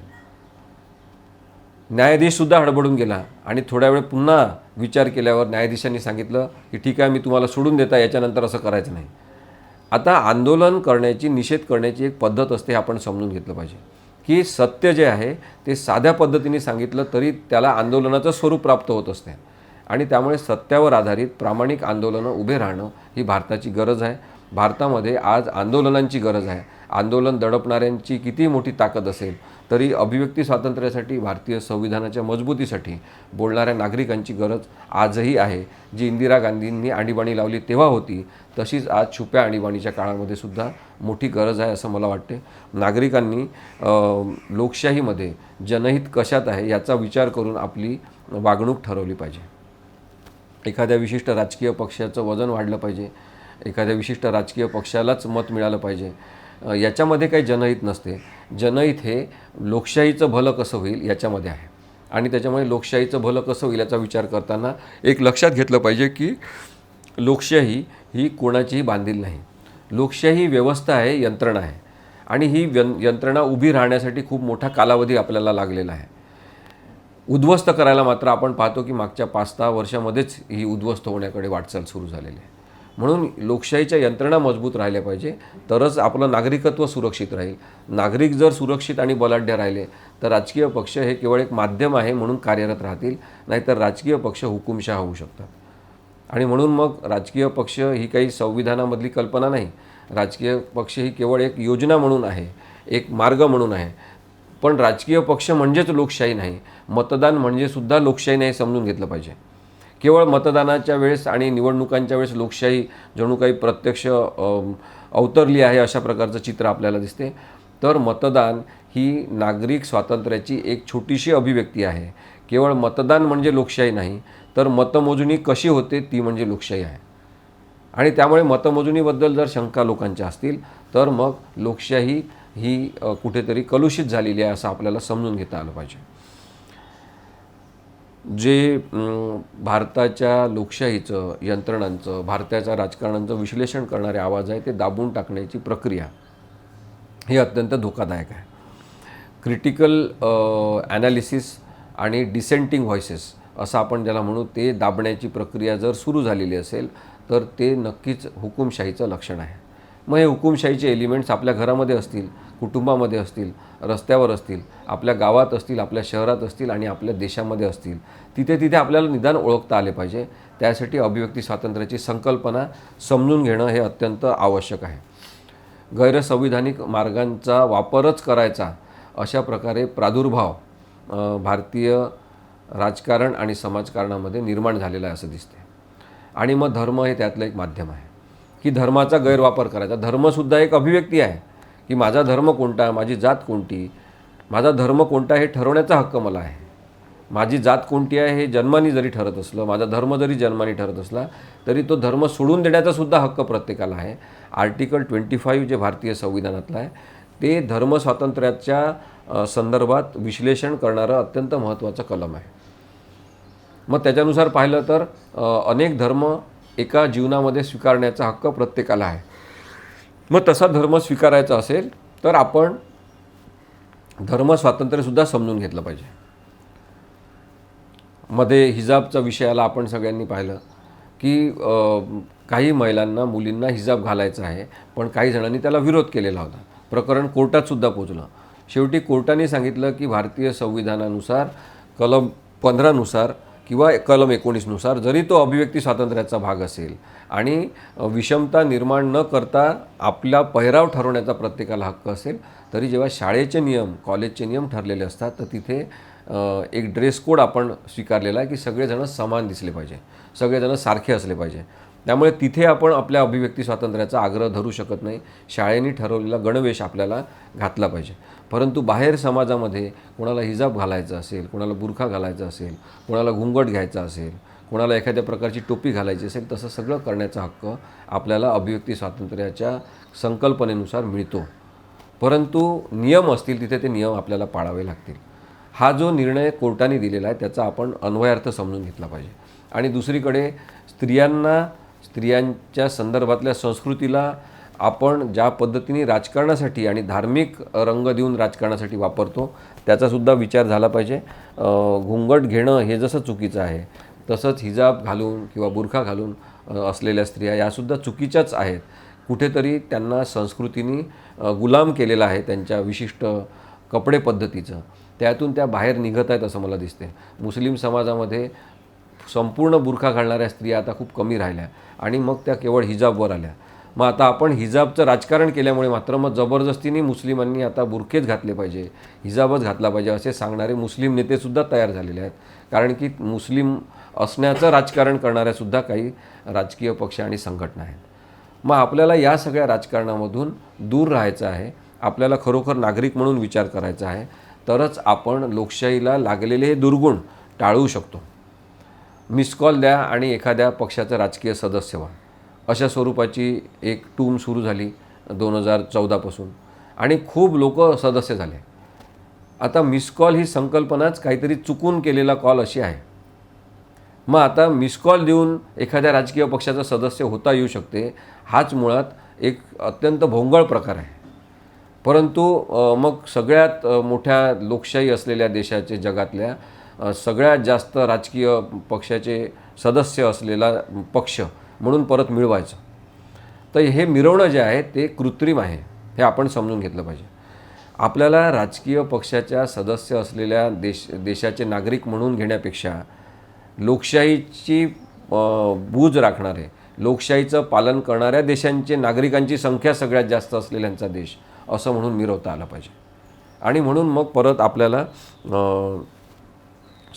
न्यायाधीशसुद्धा हडबडून गेला आणि थोड्या वेळ पुन्हा विचार केल्यावर न्यायाधीशांनी सांगितलं की ठीक आहे, मी तुम्हाला सोडून देता, याच्यानंतर असं करायचं नाही. आता आंदोलन करण्याची, निषेध करण्याची एक पद्धत असते, हे आपण समजून घेतलं पाहिजे की सत्य जे आहे ते साध्या पद्धतीने सांगितलं तरी त्याला आंदोलनाचं स्वरूप प्राप्त होत असते आणि त्यामुळे सत्यावर आधारित प्रामाणिक आंदोलनं उभे राहणं ही भारताची गरज आहे. भारतामध्ये आज आंदोलनांची गरज आहे. आंदोलन दडपणाऱ्यांची किती मोठी ताकद असेल तरी अभिव्यक्ती स्वातंत्र्यासाठी, भारतीय संविधानाच्या मजबूतीसाठी बोलणाऱ्या नागरिकांची गरज आजही आहे. जी इंदिरा गांधींनी आणीबाणी लावली तेव्हा होती, तशीच आज छुप्या आणीबाणीच्या काळामध्ये सुद्धा मोठी गरज आहे असं मला वाटते. नागरिकांनी लोकशाहीमध्ये जनहित कशात आहे याचा विचार करून आपली वागणूक ठरवली पाहिजे. एखाद्या विशिष्ट राजकीय पक्षाचं वजन वाढलं पाहिजे, एखाद्या विशिष्ट राजकीय पक्षालाच मत मिळालं पाहिजे, याच्यामध्ये काही जनहित नसते. जनहित हे लोकशाहीचं भलं कसं होईल याच्यामध्ये आहे आणि त्याच्यामुळे लोकशाहीचं भलं कसं होईल याचा विचार करताना एक लक्षात घेतलं पाहिजे की लोकशाही ही कोणाचीही बांधील नाही. लोकशाही व्यवस्था आहे, यंत्रणा आहे आणि ही यंत्रणा उभी राहण्यासाठी खूप मोठा कालावधी आपल्याला लागलेला आहे. उद्ध्वस्त करायला मात्र आपण पाहतो की मागच्या 5-6 वर्षामध्येच ही उद्ध्वस्त होण्याकडे वाटचाल सुरू झालेली आहे. म्हणून लोकशाहीच्या यंत्रणा मजबूत राहिल्या पाहिजे, तरच आपलं नागरिकत्व सुरक्षित राहील. नागरिक जर सुरक्षित आणि बलाढ्य राहिले तर राजकीय पक्ष हे केवळ एक माध्यम आहे म्हणून कार्यरत राहतील, नाहीतर राजकीय पक्ष हुकुमशाह होऊ शकतात. आणि म्हणून मग राजकीय पक्ष ही काही संविधानामधली कल्पना नाही. राजकीय पक्ष ही केवळ एक योजना म्हणून आहे, एक मार्ग म्हणून आहे. पण राजकीय पक्ष म्हणजेच लोकशाही नाही, मतदान म्हणजे सुद्धा लोकशाही नाही, समजून घेतलं पाहिजे. केवळ मतदानाच्या वेळेस आणि निवडणुकांच्या वेळेस लोकशाही जणू काही प्रत्यक्ष अवतरली आहे अशा प्रकारचं चित्र आपल्याला दिसते. तर मतदान ही नागरिक स्वातंत्र्याची एक छोटीशी अभिव्यक्ती आहे. केवळ मतदान म्हणजे लोकशाही नाही, तर मतमोजणी कशी होते ती म्हणजे लोकशाही आहे. आणि त्यामुळे मतमोजणीबद्दल जर शंका लोकांच्या असतील तर मग लोकशाही ही कुठेतरी कलुषित झालेली आहे असं आपल्याला समजून घेता आलं पाहिजे. जे भारताच्या लोकशाहीचं, यंत्रणांचं, भारताच्या राजकारणांचं विश्लेषण करणारे आवाज आहे ते दाबून टाकण्याची प्रक्रिया ही अत्यंत धोकादायक आहे. क्रिटिकल ॲनालिसिस आणि डिसेंटिंग व्हॉइसेस असं आपण ज्याला म्हणू ते दाबण्याची प्रक्रिया जर सुरू झालेली असेल तर ते नक्कीच हुकुमशाहीचं लक्षण आहे. मग हे हुकुमशाहीचे एलिमेंट्स आपल्या घरामध्ये असतील, कुटुंबामध्ये असतील, रस्त्यावर असतील, आपल्या गावात असतील, आपल्या शहरात असतील आणि आपल्या देशामध्ये असतील, तिथे तिथे आपल्याला निदान ओळखता आले पाहिजे. त्यासाठी अभिव्यक्ती स्वातंत्र्याची संकल्पना समजून घेणं हे अत्यंत आवश्यक आहे. गैरसंविधानिक मार्गांचा वापरच करायचा अशा प्रकारे प्रादुर्भाव भारतीय राजकारण आणि समाजकारणामध्ये निर्माण झालेला आहे असं दिसते. आणि मग धर्म हे त्यातलं एक माध्यम आहे की धर्माचा गैरवापर करायचा. धर्मसुद्धा एक अभिव्यक्ती आहे की माझा धर्म कोणता, माझी जात कोणती, माझा धर्म कोणता हे ठरवण्याचा हक्क मला आहे. माझी जात कोणती आहे हे जन्माने जरी ठरत असलं, माझा धर्म जरी जन्माने ठरत असला तरी तो धर्म सोडून देण्याचा सुद्धा हक्क प्रत्येकाला आहे. आर्टिकल 25 जे भारतीय संविधानातलं आहे ते धर्मस्वातंत्र्याच्या संदर्भात विश्लेषण करणारं अत्यंत महत्त्वाचं कलम आहे. मग त्याच्यानुसार पाहिलं तर अनेक धर्म एका जीवनामध्ये स्वीकारण्याचा हक्क प्रत्येकाला आहे. मग तसा धर्म स्वीकारायचा असेल तर आपण धर्मस्वातंत्र्यसुद्धा समजून घेतलं पाहिजे. मध्ये हिजाबचा विषयाला आपण सगळ्यांनी पाहिलं की काही महिलांना, मुलींना हिजाब घालायचा आहे, पण काही जणांनी त्याला विरोध केलेला होता. प्रकरण कोर्टातसुद्धा पोचलं. शेवटी कोर्टाने सांगितलं की भारतीय संविधानानुसार कलम 15 नुसार किंवा कलम 19 नुसार जरी तो अभिव्यक्ती स्वातंत्र्याचा भाग असेल आणि विषमता निर्माण न करता आपला पहिराव ठरवण्याचा प्रत्येकाला हक्क असेल, तरी जेव्हा शाळेचे नियम, कॉलेजचे नियम ठरलेले असतात तर तिथे एक ड्रेस कोड आपण स्वीकारलेला आहे की सगळेजण समान दिसले पाहिजे, सगळेजण सारखे असले पाहिजे. त्यामुळे तिथे आपण आपल्या अभिव्यक्ती स्वातंत्र्याचा आग्रह धरू शकत नाही. शाळेने ठरवलेला गणवेश आपल्याला घातला पाहिजे. परंतु बाहेर समाजामध्ये कोणाला हिजाब घालायचा असेल, कोणाला बुरखा घालायचा असेल, कोणाला घुंगट घ्यायचा असेल, कोणाला एखाद्या प्रकारची टोपी घालायची असेल, तसं सगळं करण्याचा हक्क आपल्याला अभिव्यक्ती स्वातंत्र्याच्या संकल्पनेनुसार मिळतो. परंतु नियम असतील तिथे ते नियम आपल्याला पाळावे लागतील. हा जो निर्णय कोर्टाने दिलेला आहे त्याचा आपण अन्वयार्थ समजून घेतला पाहिजे. आणि दुसरीकडे स्त्रियांच्या संदर्भातल्या संस्कृतीला आपण ज्या पद्धतीने राजकारणासाठी आणि धार्मिक रंग देऊन राजकारणासाठी वापरतो त्याचासुद्धा विचार झाला पाहिजे. घुंगट घेणं हे जसं चुकीचं आहे तसंच हिजाब घालून किंवा बुरखा घालून असलेल्या स्त्रिया यासुद्धा चुकीच्याच आहेत. कुठेतरी त्यांना संस्कृतीने गुलाम केलेलं आहे त्यांच्या विशिष्ट कपडे पद्धतीचं. त्यातून त्या बाहेर निघत आहेत असं मला दिसते. मुस्लिम समाजामध्ये संपूर्ण बुरखा घालणाऱ्या स्त्रिया आता खूप कमी राहिल्या आणि मग त्या केवळ हिजाबवर आल्या. मग आता आपण हिजाबचं राजकारण केल्यामुळे मात्र मग जबरदस्तीने मुस्लिमांनी आता बुरखेच घातले पाहिजे, हिजाबच घातला पाहिजे असे सांगणारे मुस्लिम नेतेसुद्धा तयार झालेले आहेत. कारण की मुस्लिम असण्याचं राजकारण करणाऱ्यासुद्धा काही राजकीय पक्ष आणि संघटना आहेत. मग आपल्याला या सगळ्या राजकारणामधून दूर राहायचं आहे. आपल्याला खरोखर नागरिक म्हणून विचार करायचा आहे. तरच आपण लोकशाहीला लागलेले हे दुर्गुण टाळू शकतो. मिस कॉल द्या आणि एखाद्या पक्षाचं राजकीय सदस्य व्हा अशा स्वरूपाची एक टूम सुरू झाली 2014पासून आणि खूप लोक सदस्य झाले. आता मिस कॉल ही संकल्पनाच काहीतरी चुकून केलेला कॉल अशी आहे. मग आता मिस कॉल देऊन एखाद्या राजकीय पक्षाचा सदस्य होता येऊ शकते हाच मुळात एक अत्यंत भोंगळ प्रकार आहे. परंतु मग सगळ्यात मोठ्या लोकशाही असलेल्या देशाचे, जगातल्या सगळ्यात जास्त राजकीय पक्षाचे सदस्य असलेला पक्ष म्हणून परत मिळवायचं. तर हे मिरवणं जे आहे ते कृत्रिम आहे हे आपण समजून घेतलं पाहिजे. आपल्याला राजकीय पक्षाच्या सदस्य असलेल्या देशाचे नागरिक म्हणून घेण्यापेक्षा लोकशाहीची बूज राखणारे, लोकशाहीचं पालन करणाऱ्या देशांचे नागरिकांची संख्या सगळ्यात जास्त असलेल्यांचा देश असं म्हणून मिरवता आलं पाहिजे. आणि म्हणून मग परत आपल्याला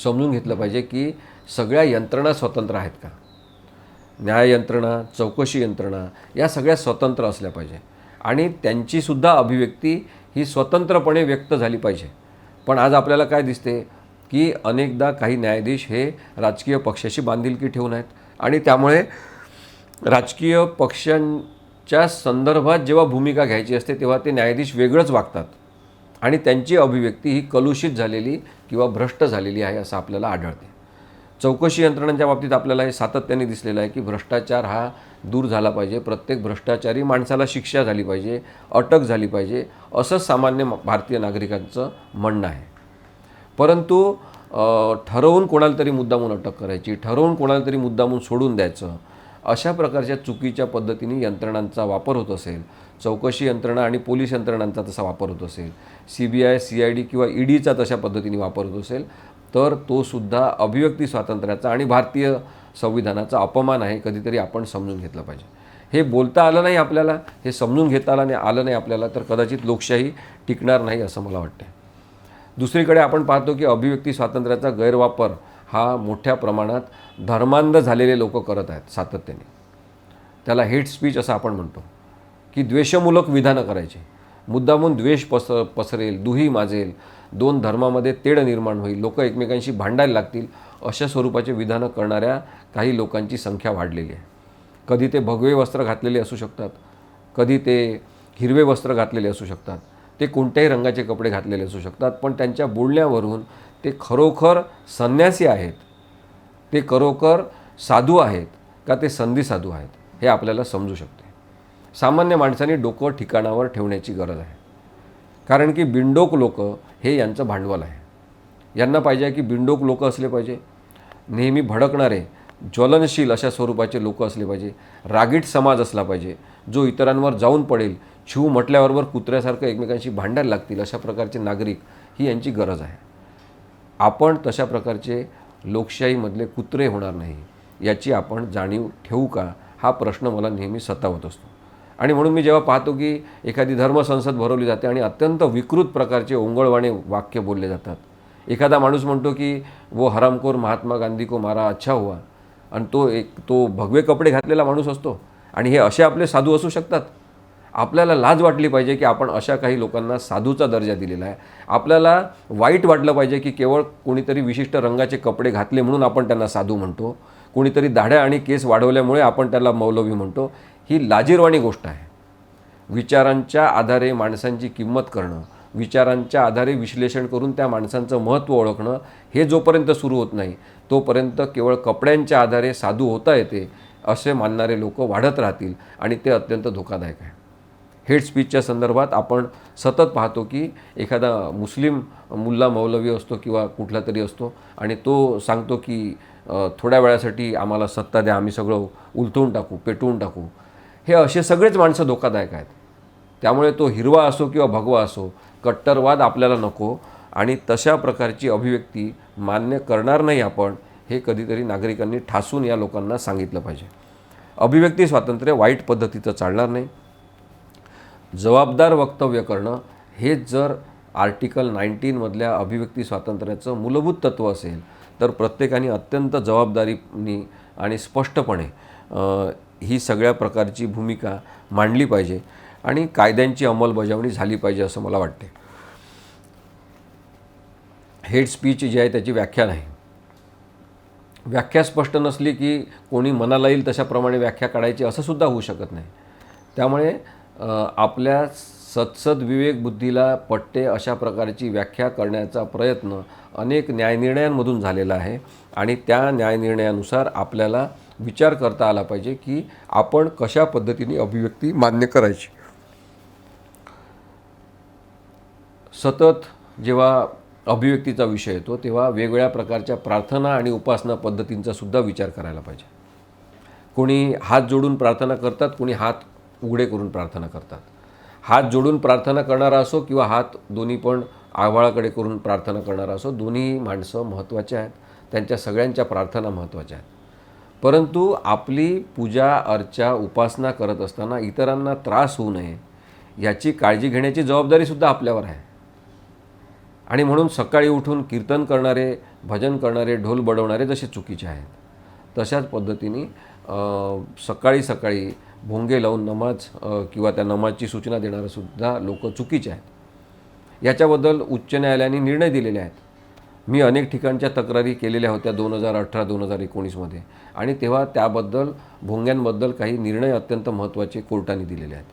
समजून घेतलं पाहिजे की सगळ्या यंत्रणा स्वतंत्र आहेत का. न्याय यंत्रणा, चौकशी यंत्रणा या सगळ्या स्वतंत्र असल्या पाहिजे आणि त्यांचीसुद्धा अभिव्यक्ती ही स्वतंत्रपणे व्यक्त झाली पाहिजे. पण आज आपल्याला काय दिसते की अनेकदा काही न्यायाधीश हे राजकीय पक्षाशी बांधिलकी ठेवून आहेत आणि त्यामुळे राजकीय पक्षांच्या संदर्भात जेव्हा भूमिका घ्यायची असते तेव्हा ते न्यायाधीश वेगळंच वागतात आणि त्यांची अभिव्यक्ती ही कलुषित झालेली किंवा भ्रष्ट झालेली आहे असं आपल्याला आढळते. चौकशी यंत्रणांच्या बाबतीत आपल्याला हे सातत्याने दिसलेलं आहे की भ्रष्टाचार हा दूर झाला पाहिजे, प्रत्येक भ्रष्टाचारी माणसाला शिक्षा झाली पाहिजे, अटक झाली पाहिजे, असं सामान्य भारतीय नागरिकांचं म्हणणं आहे. परंतु ठरवून कोणाला तरी मुद्दामून अटक करायची, ठरवून कोणाला तरी मुद्दामून सोडून द्यायचं, अशा प्रकारच्या चुकीच्या पद्धतीने यंत्रणांचा वापर होत असेल, चौकशी यंत्रणा आणि पोलीस यंत्रणांचा तसा वापर होत असेल, CBI, CID किंवा EDचा तशा पद्धतीने वापर होत असेल, तर तो सुद्धा अभिव्यक्ती स्वातंत्र्याचा आणि भारतीय संविधानाचा अपमान आहे. कधीतरी आपण समजून घेतलं पाहिजे. हे बोलता आलं नाही आपल्याला, हे समजून घेता आलं नाही आपल्याला, तर कदाचित लोकशाही टिकणार नाही असं मला वाटतं. दुसरीकडे आपण पाहतो की अभिव्यक्ती स्वातंत्र्याचा गैरवापर हा मोठ्या प्रमाणात धर्मांध झालेले लोक करत आहेत सातत्याने. त्याला हेट स्पीच असं आपण म्हणतो की द्वेषमूलक विधानं करायचे, मुद्दामून द्वेष पसरेल, दुही माजेल, दोन धर्मामध्ये तेढ निर्माण होईल, लोक एकमेकांशी भांडायला लागतील, अशा स्वरूपाचे विधानं करणाऱ्या काही लोकांची संख्या वाढलेली आहे. कधी ते भगवे वस्त्र घातलेले असू शकतात, कधी ते हिरवे वस्त्र घातलेले असू शकतात, ते कोणत्याही रंगाचे कपडे घातलेले असू शकतात, पण त्यांच्या बोलण्यावरून ते खरोखर संन्यासी आहेत, ते खरोखर साधू आहेत का ते संधी साधू आहेत हे आपल्याला समजू शकते. सामान्य माणसाने डोकं ठिकाणावर ठेवण्याची गरज आहे. कारण की बिनडोक लोक हे यांचं भांडवल आहे. यांना पाहिजे आहे की बिनडोक लोक असले पाहिजे, नेहमी भडकणारे, ज्वलनशील अशा स्वरूपाचे लोक असले पाहिजे, रागीट समाज असला पाहिजे, जो इतरांवर जाऊन पडेल, छिव म्हटल्याबरोबर कुत्र्यासारखं एकमेकांशी भांडायला लागतील, अशा प्रकारचे नागरिक ही यांची गरज आहे. आपण तशा प्रकारचे लोकशाहीमधले कुत्रे होणार नाही याची आपण जाणीव ठेवू का, हा प्रश्न मला नेहमी सतावत असतो. आणि म्हणून मी जेव्हा पाहतो की एखादी धर्मसंसद भरवली जाते आणि अत्यंत विकृत प्रकारचे ओंगळवाणे वाक्य बोलले जातात. एखादा माणूस म्हणतो की वो हरामखोर महात्मा गांधी को मारा अच्छा हुआ, आणि तो भगवे कपडे घातलेला माणूस असतो आणि हे असे आपले साधू असू शकतात. आपल्याला लाज वाटली पाहिजे की आपण अशा काही लोकांना साधूचा दर्जा दिलेला आहे. आपल्याला वाईट वाटलं पाहिजे की केवळ कोणीतरी विशिष्ट रंगाचे कपडे घातले म्हणून आपण त्यांना साधू म्हणतो, कोणीतरी दाढ्या आणि केस वाढवल्यामुळे आपण त्याला मौलवी म्हणतो. ही लाजिरवाणी गोष्ट आहे. विचारांच्या आधारे माणसांची किंमत करणं, विचारांच्या आधारे विश्लेषण करून त्या माणसांचं महत्त्व ओळखणं, हे जोपर्यंत सुरू होत नाही तोपर्यंत केवळ कपड्यांच्या आधारे साधू होता येते असे मानणारे लोक वाढत राहतील आणि ते अत्यंत धोकादायक आहे. हेट स्पीचच्या संदर्भात आपण सतत पाहतो की एखादा मुस्लिम मुल्ला मौलवी असतो किंवा कुठला तरी असतो आणि तो सांगतो की थोड्या वेळासाठी आम्हाला सत्ता द्या, आम्ही सगळं उलथवून टाकू, पेटवून टाकू. हे असे सगळेच माणसं धोकादायक आहेत. त्यामुळे तो हिरवा असो किंवा भगवा असो, कट्टरवाद आपल्याला नको आणि तशा प्रकारची अभिव्यक्ती मान्य करणार नाही आपण, हे कधीतरी नागरिकांनी ठासून या लोकांना सांगितलं पाहिजे. अभिव्यक्ती स्वातंत्र्य वाईट पद्धतीचं चालणार नाही. जबाबदार वक्तव्य करणं हेच जर आर्टिकल 19 मधल्या अभिव्यक्ती स्वातंत्र्याचं मूलभूत तत्त्व असेल तर प्रत्येकाने अत्यंत जबाबदारीने आणि स्पष्टपणे ही सगळ्या प्रकारची भूमिका मांडली पाहिजे आणि कायद्यांची अंमलबजावणी झाली पाहिजे असं मला वाटते. हेट स्पीच जी आहे त्याची व्याख्या नाही. व्याख्या स्पष्ट नसली की कोणी मनाला येईल तशाप्रमाणे व्याख्या काढायची असं सुद्धा होऊ शकत नाही. त्यामुळे आपल्या सत्सद विवेक बुद्धीला पटते अशा प्रकारची व्याख्या करण्याचा प्रयत्न अनेक न्यायनिर्णयांमधून झालेला आहे आणि त्या न्यायनिर्णयानुसार आपल्याला विचार करता आला पाहिजे की आपण कशा पद्धतीने अभिव्यक्ती मान्य करायची. सतत जेव्हा अभिव्यक्तीचा विषय येतो तेव्हा वेगवेगळ्या प्रकारच्या प्रार्थना आणि उपासना पद्धतींचा सुद्धा विचार करायला पाहिजे. कोणी हात जोडून प्रार्थना करतात, कोणी हात उघडे करून प्रार्थना करतात. हात जोडून प्रार्थना करणारा असो किंवा हात दोन्ही पण आभाळाकडे करून प्रार्थना करणारा असो, दोन्ही माणसं महत्त्वाचे आहेत, त्यांच्या सगळ्यांच्या प्रार्थना महत्त्वाच्या आहेत. परंतु आपली पूजा अर्चा उपासना करत असताना इतरांना त्रास होऊ नये याची काळजी घेण्याची जबाबदारीसुद्धा आपल्यावर आहे. आणि म्हणून सकाळी उठून कीर्तन करणारे, भजन करणारे, ढोल बडवणारे जसे चुकीचे आहेत तशाच पद्धतीने सकाळी सकाळी भोंगे लावून नमाज किंवा त्या नमाजची सूचना देणारेसुद्धा लोक चुकीचे आहेत. याच्याबद्दल उच्च न्यायालयाने निर्णय दिलेले आहेत. मी अनेक ठिकाणच्या तक्रारी केलेल्या होत्या 2018-2019मध्ये आणि तेव्हा त्याबद्दल भोंग्यांबद्दल काही निर्णय अत्यंत महत्त्वाचे कोर्टाने दिलेले आहेत.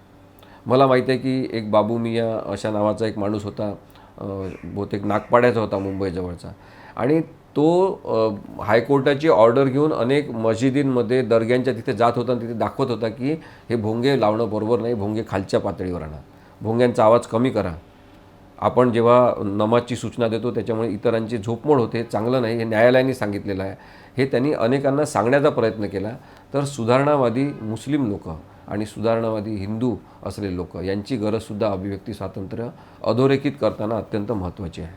मला माहीत आहे की एक बाबू मिया अशा नावाचा एक माणूस होता, बहुतेक नागपाड्याचा होता, मुंबईजवळचा, आणि तो हायकोर्टाची ऑर्डर घेऊन अनेक मशिदींमध्ये दर्ग्यांच्या तिथे जात होता आणि तिथे दाखवत होता की हे भोंगे लावणं बरोबर नाही, भोंगे खालच्या पातळीवर आणा, भोंग्यांचा आवाज कमी करा. आपण जेव्हा नमाजची सूचना देतो त्याच्यामुळे इतरांची झोपमोड होते, चांगलं नाही, हे न्यायालयाने सांगितलेलं आहे. हे त्यांनी अनेकांना सांगण्याचा प्रयत्न केला. तर सुधारणावादी मुस्लिम लोक आणि सुधारणावादी हिंदू असलेले लोक यांची गरजसुद्धा अभिव्यक्ती स्वातंत्र्य अधोरेखित करताना अत्यंत महत्त्वाची आहे.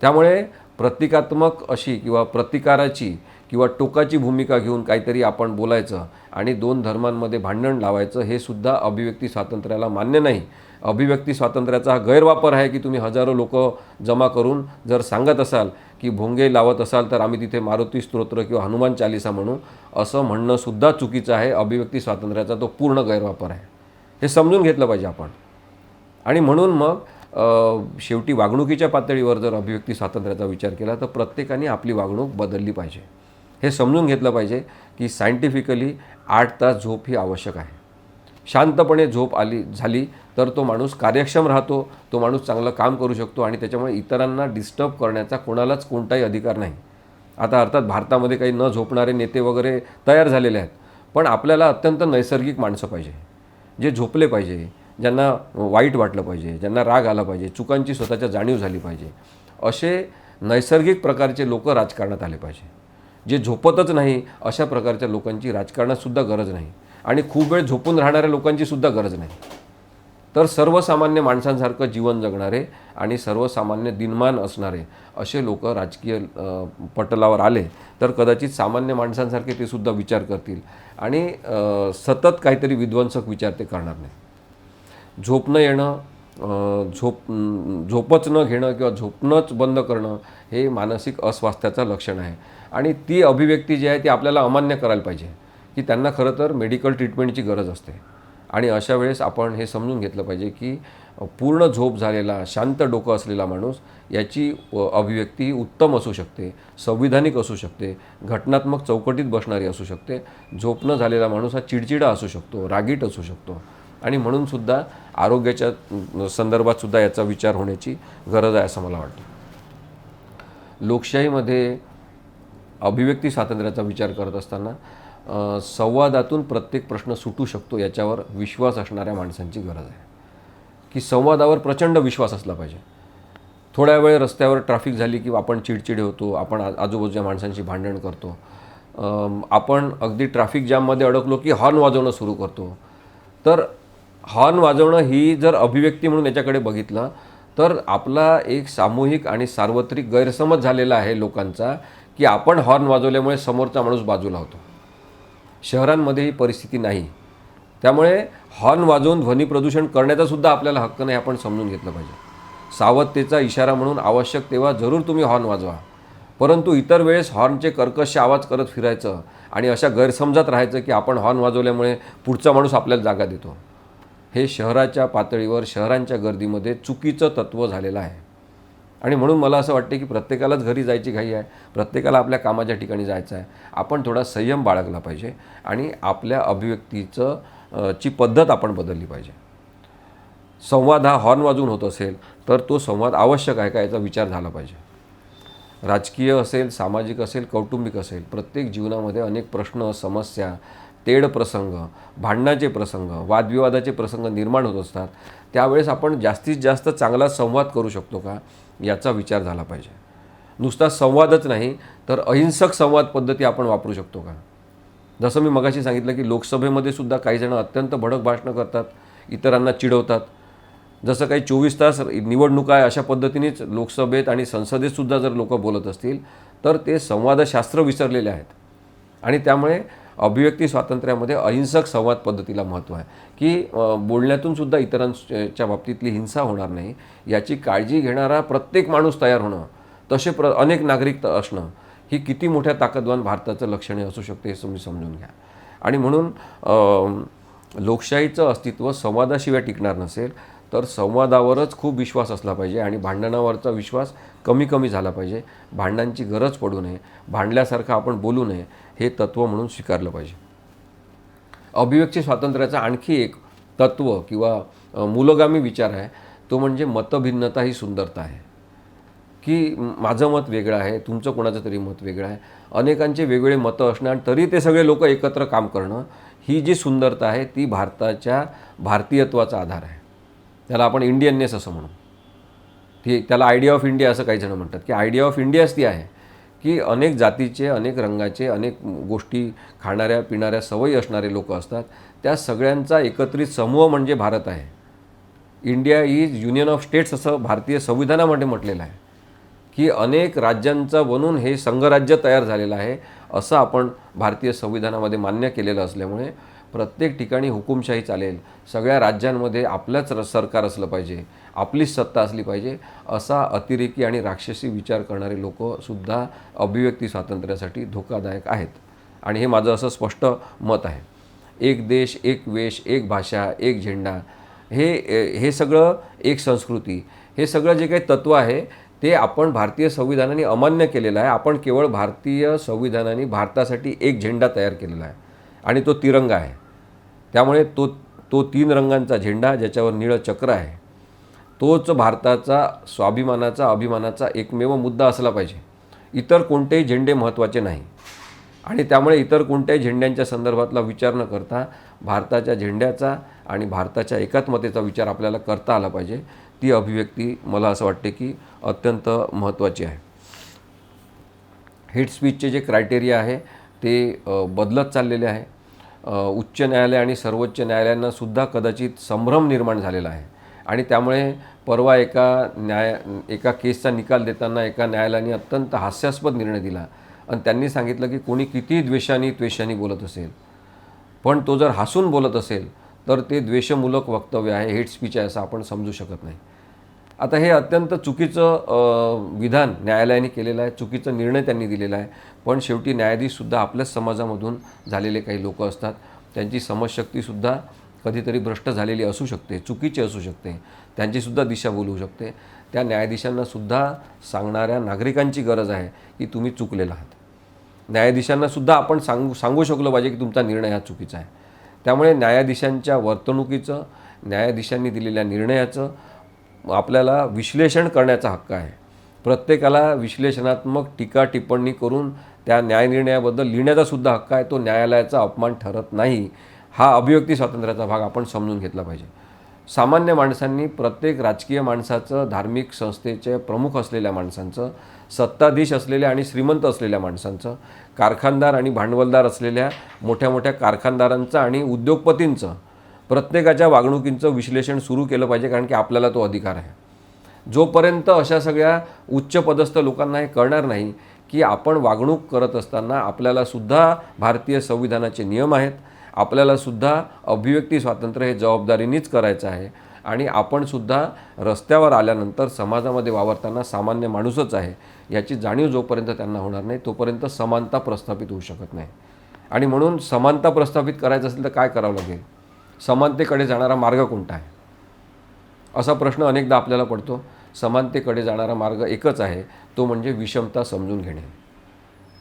त्यामुळे प्रतिकात्मक अशी किंवा प्रतिकाराची किंवा टोकाची भूमिका घेऊन काहीतरी आपण बोलायचं आणि दोन धर्मांमध्ये भांडण लावायचं हे सुद्धा अभिव्यक्ती स्वातंत्र्याला मान्य नाही. अभिव्यक्ती स्वातंत्र्याचा हा गैरवापर आहे की तुम्ही हजारो लोक जमा करून जर सांगत असाल की भोंगे लावत असाल तर आम्ही तिथे मारुती स्तोत्र किंवा हनुमान चालिसा म्हणू, असं म्हणणं सुद्धा चुकीचं आहे. अभिव्यक्ती स्वातंत्र्याचा तो पूर्ण गैरवापर आहे, हे समजून घेतलं पाहिजे आपण. आणि म्हणून मग शेवटी वागणुकीच्या पातळीवर जर अभिव्यक्ती स्वातंत्र्याचा विचार केला तर प्रत्येकाने आपली वागणूक बदलली पाहिजे. हे समजून घेतलं पाहिजे की सायंटिफिकली 8 तास झोप ही आवश्यक आहे. शांतपणे झोप झाली तर तो माणूस कार्यक्षम राहतो, तो माणूस चांगलं काम करू शकतो आणि त्याच्यामुळे इतरांना डिस्टर्ब करण्याचा कोणालाच कोणताही अधिकार नाही. आता अर्थात भारतामध्ये काही न झोपणारे नेते वगैरे तयार झालेले आहेत, पण आपल्याला अत्यंत नैसर्गिक माणसं पाहिजे, जे झोपले पाहिजे, ज्यांना वाईट वाटलं पाहिजे, ज्यांना राग आला पाहिजे, चुकांची स्वतःच्या जाणीव झाली पाहिजे, असे नैसर्गिक प्रकारचे लोक राजकारणात आले पाहिजे. जे झोपतच नाही अशा प्रकारच्या लोकांची राजकारणातसुद्धा गरज नाही आणि खूप वेळ झोपून राहणाऱ्या लोकांची सुद्धा गरज नाही. तर सर्वसामान्य माणसांसारखं जीवन जगणारे आणि सर्वसामान्य दिनमान असणारे असे लोक राजकीय पटलावर आले तर कदाचित सामान्य माणसांसारखे ते सुद्धा विचार करतील आणि सतत काहीतरी विध्वंसक विचार ते करणार नाही. झोप न येणं, झोपच न घेणं किंवा झोपणंच बंद करणं हे मानसिक अस्वास्थ्याचं लक्षण आहे आणि ती अभिव्यक्ती जी आहे ती आपल्याला अमान्य करायला पाहिजे की त्यांना खरं तर मेडिकल ट्रीटमेंटची गरज असते. आणि अशा वेळेस आपण हे समजून घेतलं पाहिजे की पूर्ण झोप झालेला शांत डोकं असलेला माणूस याची अभिव्यक्ती उत्तम असू शकते, संविधानिक असू शकते, घटनात्मक चौकटीत बसणारी असू शकते. झोप न झालेला माणूस हा चिडचिडा असू शकतो, रागीट असू शकतो आणि म्हणूनसुद्धा आरोग्याच्या संदर्भातसुद्धा याचा विचार होण्याची गरज आहे असं मला वाटतं. लोकशाहीमध्ये अभिव्यक्ती स्वातंत्र्याचा विचार करत असताना संवादातून प्रत्येक प्रश्न सुटू शकतो याच्यावर विश्वास असणाऱ्या माणसांची गरज आहे की संवादावर प्रचंड विश्वास असला पाहिजे. थोड्या वेळ रस्त्यावर ट्रॅफिक झाली की आपण चिडचिडे होतो, आपण आजूबाजूच्या माणसांशी भांडण करतो, आपण अगदी ट्रॅफिक जॅममध्ये अडकलो की हॉर्न वाजवणं सुरू करतो. तर हॉर्न वाजवणं ही जर अभिव्यक्ती म्हणून याच्याकडे बघितलं तर आपला एक सामूहिक आणि सार्वत्रिक गैरसमज झालेला आहे लोकांचा की आपण हॉर्न वाजवल्यामुळे समोरचा माणूस बाजूला होतो. शहरांमध्ये ही परिस्थिती नाही. त्यामुळे हॉर्न वाजवून ध्वनी प्रदूषण करण्याचा सुद्धा आपल्याला हक्क नाही, आपण समजून घेतलं पाहिजे. सावधतेचा इशारा म्हणून आवश्यक तेव्हा जरूर तुम्ही हॉर्न वाजवा, परंतु इतर वेळेस हॉर्नचे कर्कश आवाज करत फिरायचं आणि अशा गैरसमजात राहायचं की आपण हॉर्न वाजवल्यामुळे पुढचा माणूस आपल्याला जागा देतो, हे शहराच्या पातळीवर शहरांच्या गर्दीमध्ये चुकीचं तत्त्व झालेलं आहे. आणि म्हणून मला असं वाटतं की प्रत्येकालाच घरी जायची घाई आहे, प्रत्येकाला आपल्या कामाच्या ठिकाणी जायचं आहे. आपण थोडा संयम बाळगला पाहिजे आणि आपल्या ची पद्धत आपण बदलली पाहिजे. संवाद हा हॉर्न वाजवून होत असेल तर तो संवाद आवश्यक आहे का याचा विचार झाला पाहिजे. राजकीय असेल, सामाजिक असेल, कौटुंबिक असेल, प्रत्येक जीवनामध्ये अनेक प्रश्न, समस्या, तेढ प्रसंग, भांडणाचे प्रसंग, वादविवादाचे प्रसंग निर्माण होत असतात. त्यावेळेस आपण जास्तीत जास्त चांगला संवाद करू शकतो का याचा विचार झाला पाहिजे. नुसता संवादच नाही तर अहिंसक संवाद पद्धती आपण वापरू शकतो का. जसं मी मगाशी सांगितलं की लोकसभेमध्ये सुद्धा काही जण अत्यंत भडक भाषणं करतात, इतरांना चिडवतात. जसं काही 24 तास निवडणुका आहे अशा पद्धतीनेच लोकसभेत आणि संसदेतसुद्धा जर लोक बोलत असतील तर ते संवादशास्त्र विसरलेले आहेत. आणि त्यामुळे अभिव्यक्ती स्वातंत्र्यामध्ये अहिंसक संवाद पद्धतीला महत्त्व आहे की बोलण्यातून सुद्धा इतरांच्या बाबतीतली हिंसा होणार नाही याची काळजी घेणारा प्रत्येक माणूस तयार होणं, तसे अनेक नागरिक असणं ही किती मोठ्या ताकदवान भारताचं लक्षणे असू शकते हे तुम्ही समजून घ्या. आणि म्हणून लोकशाहीचं अस्तित्व संवादाशिवाय टिकणार नसेल तर संवादावरच खूप विश्वास असला पाहिजे आणि भांडणावरचा विश्वास कमी कमी झाला पाहिजे. भांडणांची गरज पडू नये, भांडल्यासारखं आपण बोलू नये, हे तत्त्व म्हणून स्वीकारलं पाहिजे. अभिव्यक्ती स्वातंत्र्याचा आणखी एक तत्त्व किंवा मूलगामी विचार आहे, तो म्हणजे मतभिन्नता ही सुंदरता आहे. की माझं मत वेगळं आहे, तुमचं कोणाचं तरी मत वेगळं आहे, अनेकांचे वेगवेगळे मतं असणं आणि तरी ते सगळे लोक एकत्र काम करणं, ही जी सुंदरता आहे ती भारतीयत्वाचा आधार आहे. त्याला आपण इंडियननेस असं म्हणू. त्याला आयडिया ऑफ इंडिया असं काही जण म्हणतात, की आयडिया ऑफ इंडियाच ती आहे की अनेक जातीचे, अनेक रंगाचे, अनेक गोष्टी खाणाऱ्या पिणाऱ्या सवयी असणारे लोक असतात, त्या सगळ्यांचा एकत्रित समूह म्हणजे भारत आहे. India is union of states असं भारतीय संविधानामध्ये म्हटलेलं आहे की अनेक राज्यांचा बनून हे संघराज्य तयार झालेलं आहे, असं आपण भारतीय संविधानामध्ये मान्य केलेलं असल्यामुळे प्रत्येक ठिकाणी हुकुमशाही चालेल, सगळ्या राज्यांमध्ये आपलंच सरकार असलं पाहिजे, आपलीच सत्ता असली पाहिजे, असा अतिरेकी आणि राक्षसी विचार करणारे लोकसुद्धा अभिव्यक्ती स्वातंत्र्यासाठी धोकादायक आहेत. आणि हे माझं असं स्पष्ट मत आहे. एक देश, एक वेश, एक भाषा, एक झेंडा, हे सगळं, एक संस्कृती, हे सगळं जे काही तत्त्व आहे ते आपण भारतीय संविधानाने अमान्य केलेलं आहे. आपण केवळ भारतीय संविधानाने भारतासाठी एक झेंडा तयार केलेला आहे आणि तो तिरंगा आहे. त्यामुळे तो 3 रंगांचा झेंडा ज्याच्यावर निळं चक्र आहे, तोच भारताचा स्वाभिमानाचा, अभिमानाचा एकमेव मुद्दा असला पाहिजे. इतर कोणतेही झेंडे महत्त्वाचे नाही. आणि त्यामुळे इतर कोणत्याही झेंड्यांच्या संदर्भातला विचार न करता भारताच्या झेंड्याचा आणि भारताच्या एकात्मतेचा विचार आपल्याला करता आला पाहिजे. ती अभिव्यक्ती मला असं वाटते की अत्यंत महत्त्वाची आहे. हेट स्पीचचे जे क्रायटेरिया आहे ते बदलत चाललेले आहे. उच्च न्यायालय आणि सर्वोच्च न्यायालयांनासुद्धा कदाचित संभ्रम निर्माण झालेला आहे आणि त्यामुळे परवा एका केसचा निकाल देताना एका न्यायालयाने अत्यंत हास्यास्पद निर्णय दिला आणि त्यांनी सांगितलं की कोणी किती द्वेषाने बोलत असेल, पण तो जर हसून बोलत असेल तर ते द्वेषमूलक वक्तव्य आहे, हेट स्पीच आहे असं आपण समजू शकत नाही. आता हे अत्यंत चुकीचं विधान न्यायालयाने केलेलं आहे, चुकीचा निर्णय त्यांनी दिलेला आहे. पण शेवटी न्यायाधीशसुद्धा आपल्याच समाजामधून झालेले काही लोक असतात, त्यांची समजशक्तीसुद्धा कधीतरी भ्रष्ट झालेली असू शकते, चुकीची असू शकते, त्यांचीसुद्धा दिशाभूल होऊ शकते. त्या न्यायाधीशांनासुद्धा सांगणाऱ्या नागरिकांची गरज आहे की तुम्ही चुकलेला आहात. न्यायाधीशांनासुद्धा आपण सांगू शकलो पाहिजे की तुमचा निर्णय हा चुकीचा आहे. त्यामुळे न्यायाधीशांच्या वर्तणुकीचं, न्यायाधीशांनी दिलेल्या निर्णयाचं आपल्याला विश्लेषण करण्याचा हक्क आहे. प्रत्येकाला विश्लेषणात्मक टीका टिप्पणी करून त्या न्यायनिर्णयाबद्दल लिहिण्याचासुद्धा हक्क आहे. तो न्यायालयाचा अपमान ठरत नाही. हा अभिव्यक्ती स्वातंत्र्याचा भाग आपण समजून घेतला पाहिजे. सामान्य माणसांनी, प्रत्येक राजकीय माणसाचं, धार्मिक संस्थेचे प्रमुख असलेल्या माणसांचं, सत्ताधीश असलेल्या आणि श्रीमंत असलेल्या माणसांचं, कारखानदार आणि भांडवलदार असलेल्या मोठ्या मोठ्या कारखानदारांचं आणि उद्योगपतींचं, प्रत्येकाच्या वागणुकींचं विश्लेषण सुरू केलं पाहिजे, कारण की आपल्याला तो अधिकार आहे. जोपर्यंत अशा सगळ्या उच्चपदस्थ लोकांना हे कळणार नाही की आपण वागणूक करत असताना आपल्यालासुद्धा भारतीय संविधानाचे नियम आहेत, आपल्यालासुद्धा अभिव्यक्ती स्वातंत्र्य हे जबाबदारीनेच करायचं आहे आणि आपणसुद्धा रस्त्यावर आल्यानंतर समाजामध्ये वावरताना सामान्य माणूसच आहे, याची जाणीव जोपर्यंत त्यांना होणार नाही तोपर्यंत समानता प्रस्थापित होऊ शकत नाही. आणि म्हणून समानता प्रस्थापित करायचं असेल तर काय करावं लागेल? समानतेकडे जाणारा मार्ग कोणता आहे असा प्रश्न अनेकदा आपल्याला पडतो. समानतेकडे जाणारा मार्ग एकच आहे, तो म्हणजे विषमता समजून घेणे.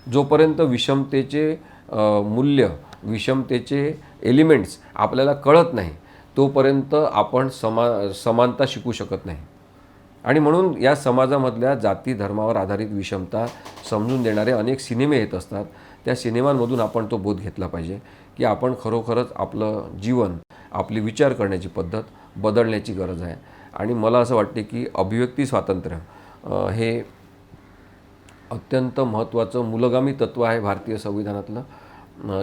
जोपर्यंत विषमतेचे मूल्य, विषमतेचे एलिमेंट्स आपल्याला कळत नाही तोपर्यंत आपण समानता शिकू शकत नाही. आणि म्हणून या समाजामधल्या जाती धर्मावर आधारित विषमता समजून देणारे अनेक सिनेमे येत असतात. त्या सिनेमांमधून आपण तो बोध घेतला पाहिजे की आपण खरोखरच आपलं जीवन, आपली विचार करण्याची पद्धत बदलण्याची गरज आहे. आणि मला असं वाटते की अभिव्यक्ती स्वातंत्र्य हे अत्यंत महत्त्वाचं मूलगामी तत्त्व आहे भारतीय संविधानातलं.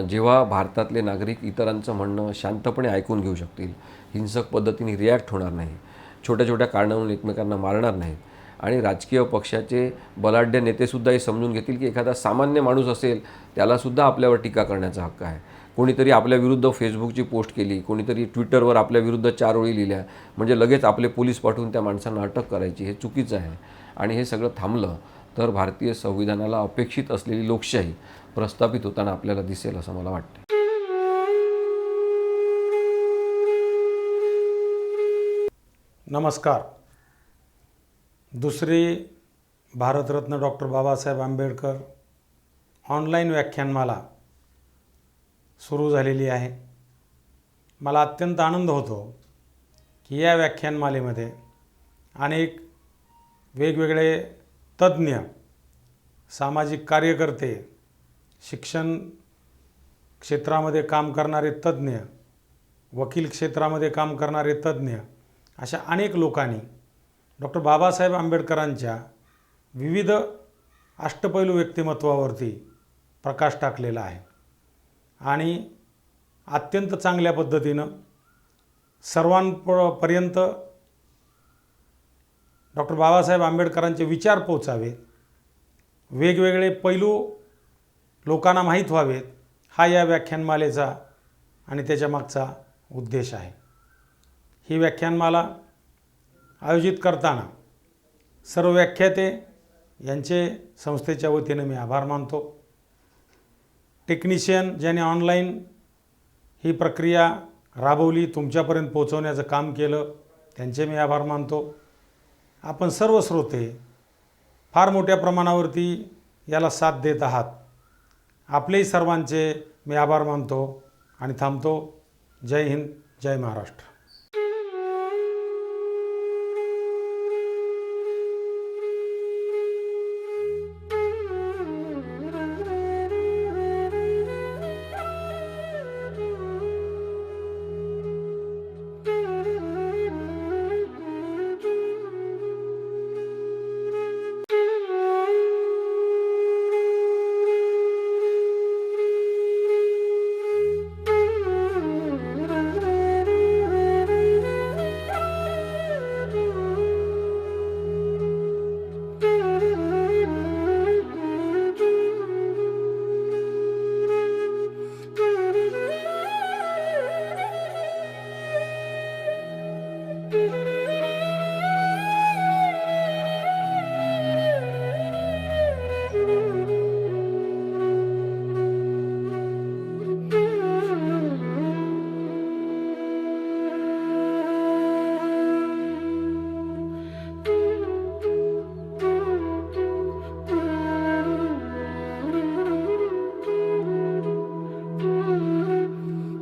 जेव्हा भारतातले नागरिक इतरांचं म्हणणं शांतपणे ऐकून घेऊ शकतील, हिंसक पद्धतीने रिॲक्ट होणार नाही, छोट्या छोट्या कारणावरून एकमेकांना मारणार नाहीत आणि राजकीय पक्षाचे बलाढ्य नेतेसुद्धा हे समजून घेतील की एखादा सामान्य माणूस असेल त्यालासुद्धा आपल्यावर टीका करण्याचा हक्क आहे. कोणीतरी आपल्या विरुद्ध फेसबुकची पोस्ट केली, कोणीतरी ट्विटरवर आपल्या विरुद्ध 4 ओळी लिहिल्या म्हणजे लगेच आपले पोलीस पाठवून त्या माणसांना अटक करायची, हे चुकीचं आहे. आणि हे सगळं थांबलं तर भारतीय संविधानाला अपेक्षित असलेली लोकशाही प्रस्थापित होताना आपल्याला दिसेल असं मला वाटतं. नमस्कार. दुसरी भारतरत्न डॉक्टर बाबासाहेब आंबेडकर ऑनलाईन व्याख्यानमाला सुरू झालेली आहे. मला अत्यंत आनंद होतो की या व्याख्यानमालेमध्ये अनेक वेगवेगळे तज्ज्ञ, सामाजिक कार्यकर्ते, शिक्षण क्षेत्रामध्ये काम करणारे तज्ज्ञ, वकील क्षेत्रामध्ये काम करणारे तज्ज्ञ, अशा अनेक लोकांनी डॉक्टर बाबासाहेब आंबेडकरांच्या विविध अष्टपैलू व्यक्तिमत्वावरती प्रकाश टाकलेला आहे आणि अत्यंत चांगल्या पद्धतीनं सर्वांपर्यंत डॉक्टर बाबासाहेब आंबेडकरांचे विचार पोचावेत, वेगवेगळे पैलू लोकांना माहीत व्हावेत, हा या व्याख्यानमालेचा आणि त्याच्या मागचा उद्देश आहे. ही व्याख्यानमाला आयोजित करताना सर्व व्याख्याते यांचे संस्थेच्या वतीने मी आभार मानतो. टेक्निशियन ज्यांनी ऑनलाईन ही प्रक्रिया राबवली, तुमच्यापर्यंत पोहोचवण्याचं काम केलं, त्यांचे मी आभार मानतो. आपण सर्व श्रोते फार मोठ्या प्रमाणावरती याला साथ देत आहात. आपलेही सर्वांचे मी आभार मानतो आणि थांबतो. जय हिंद, जय महाराष्ट्र.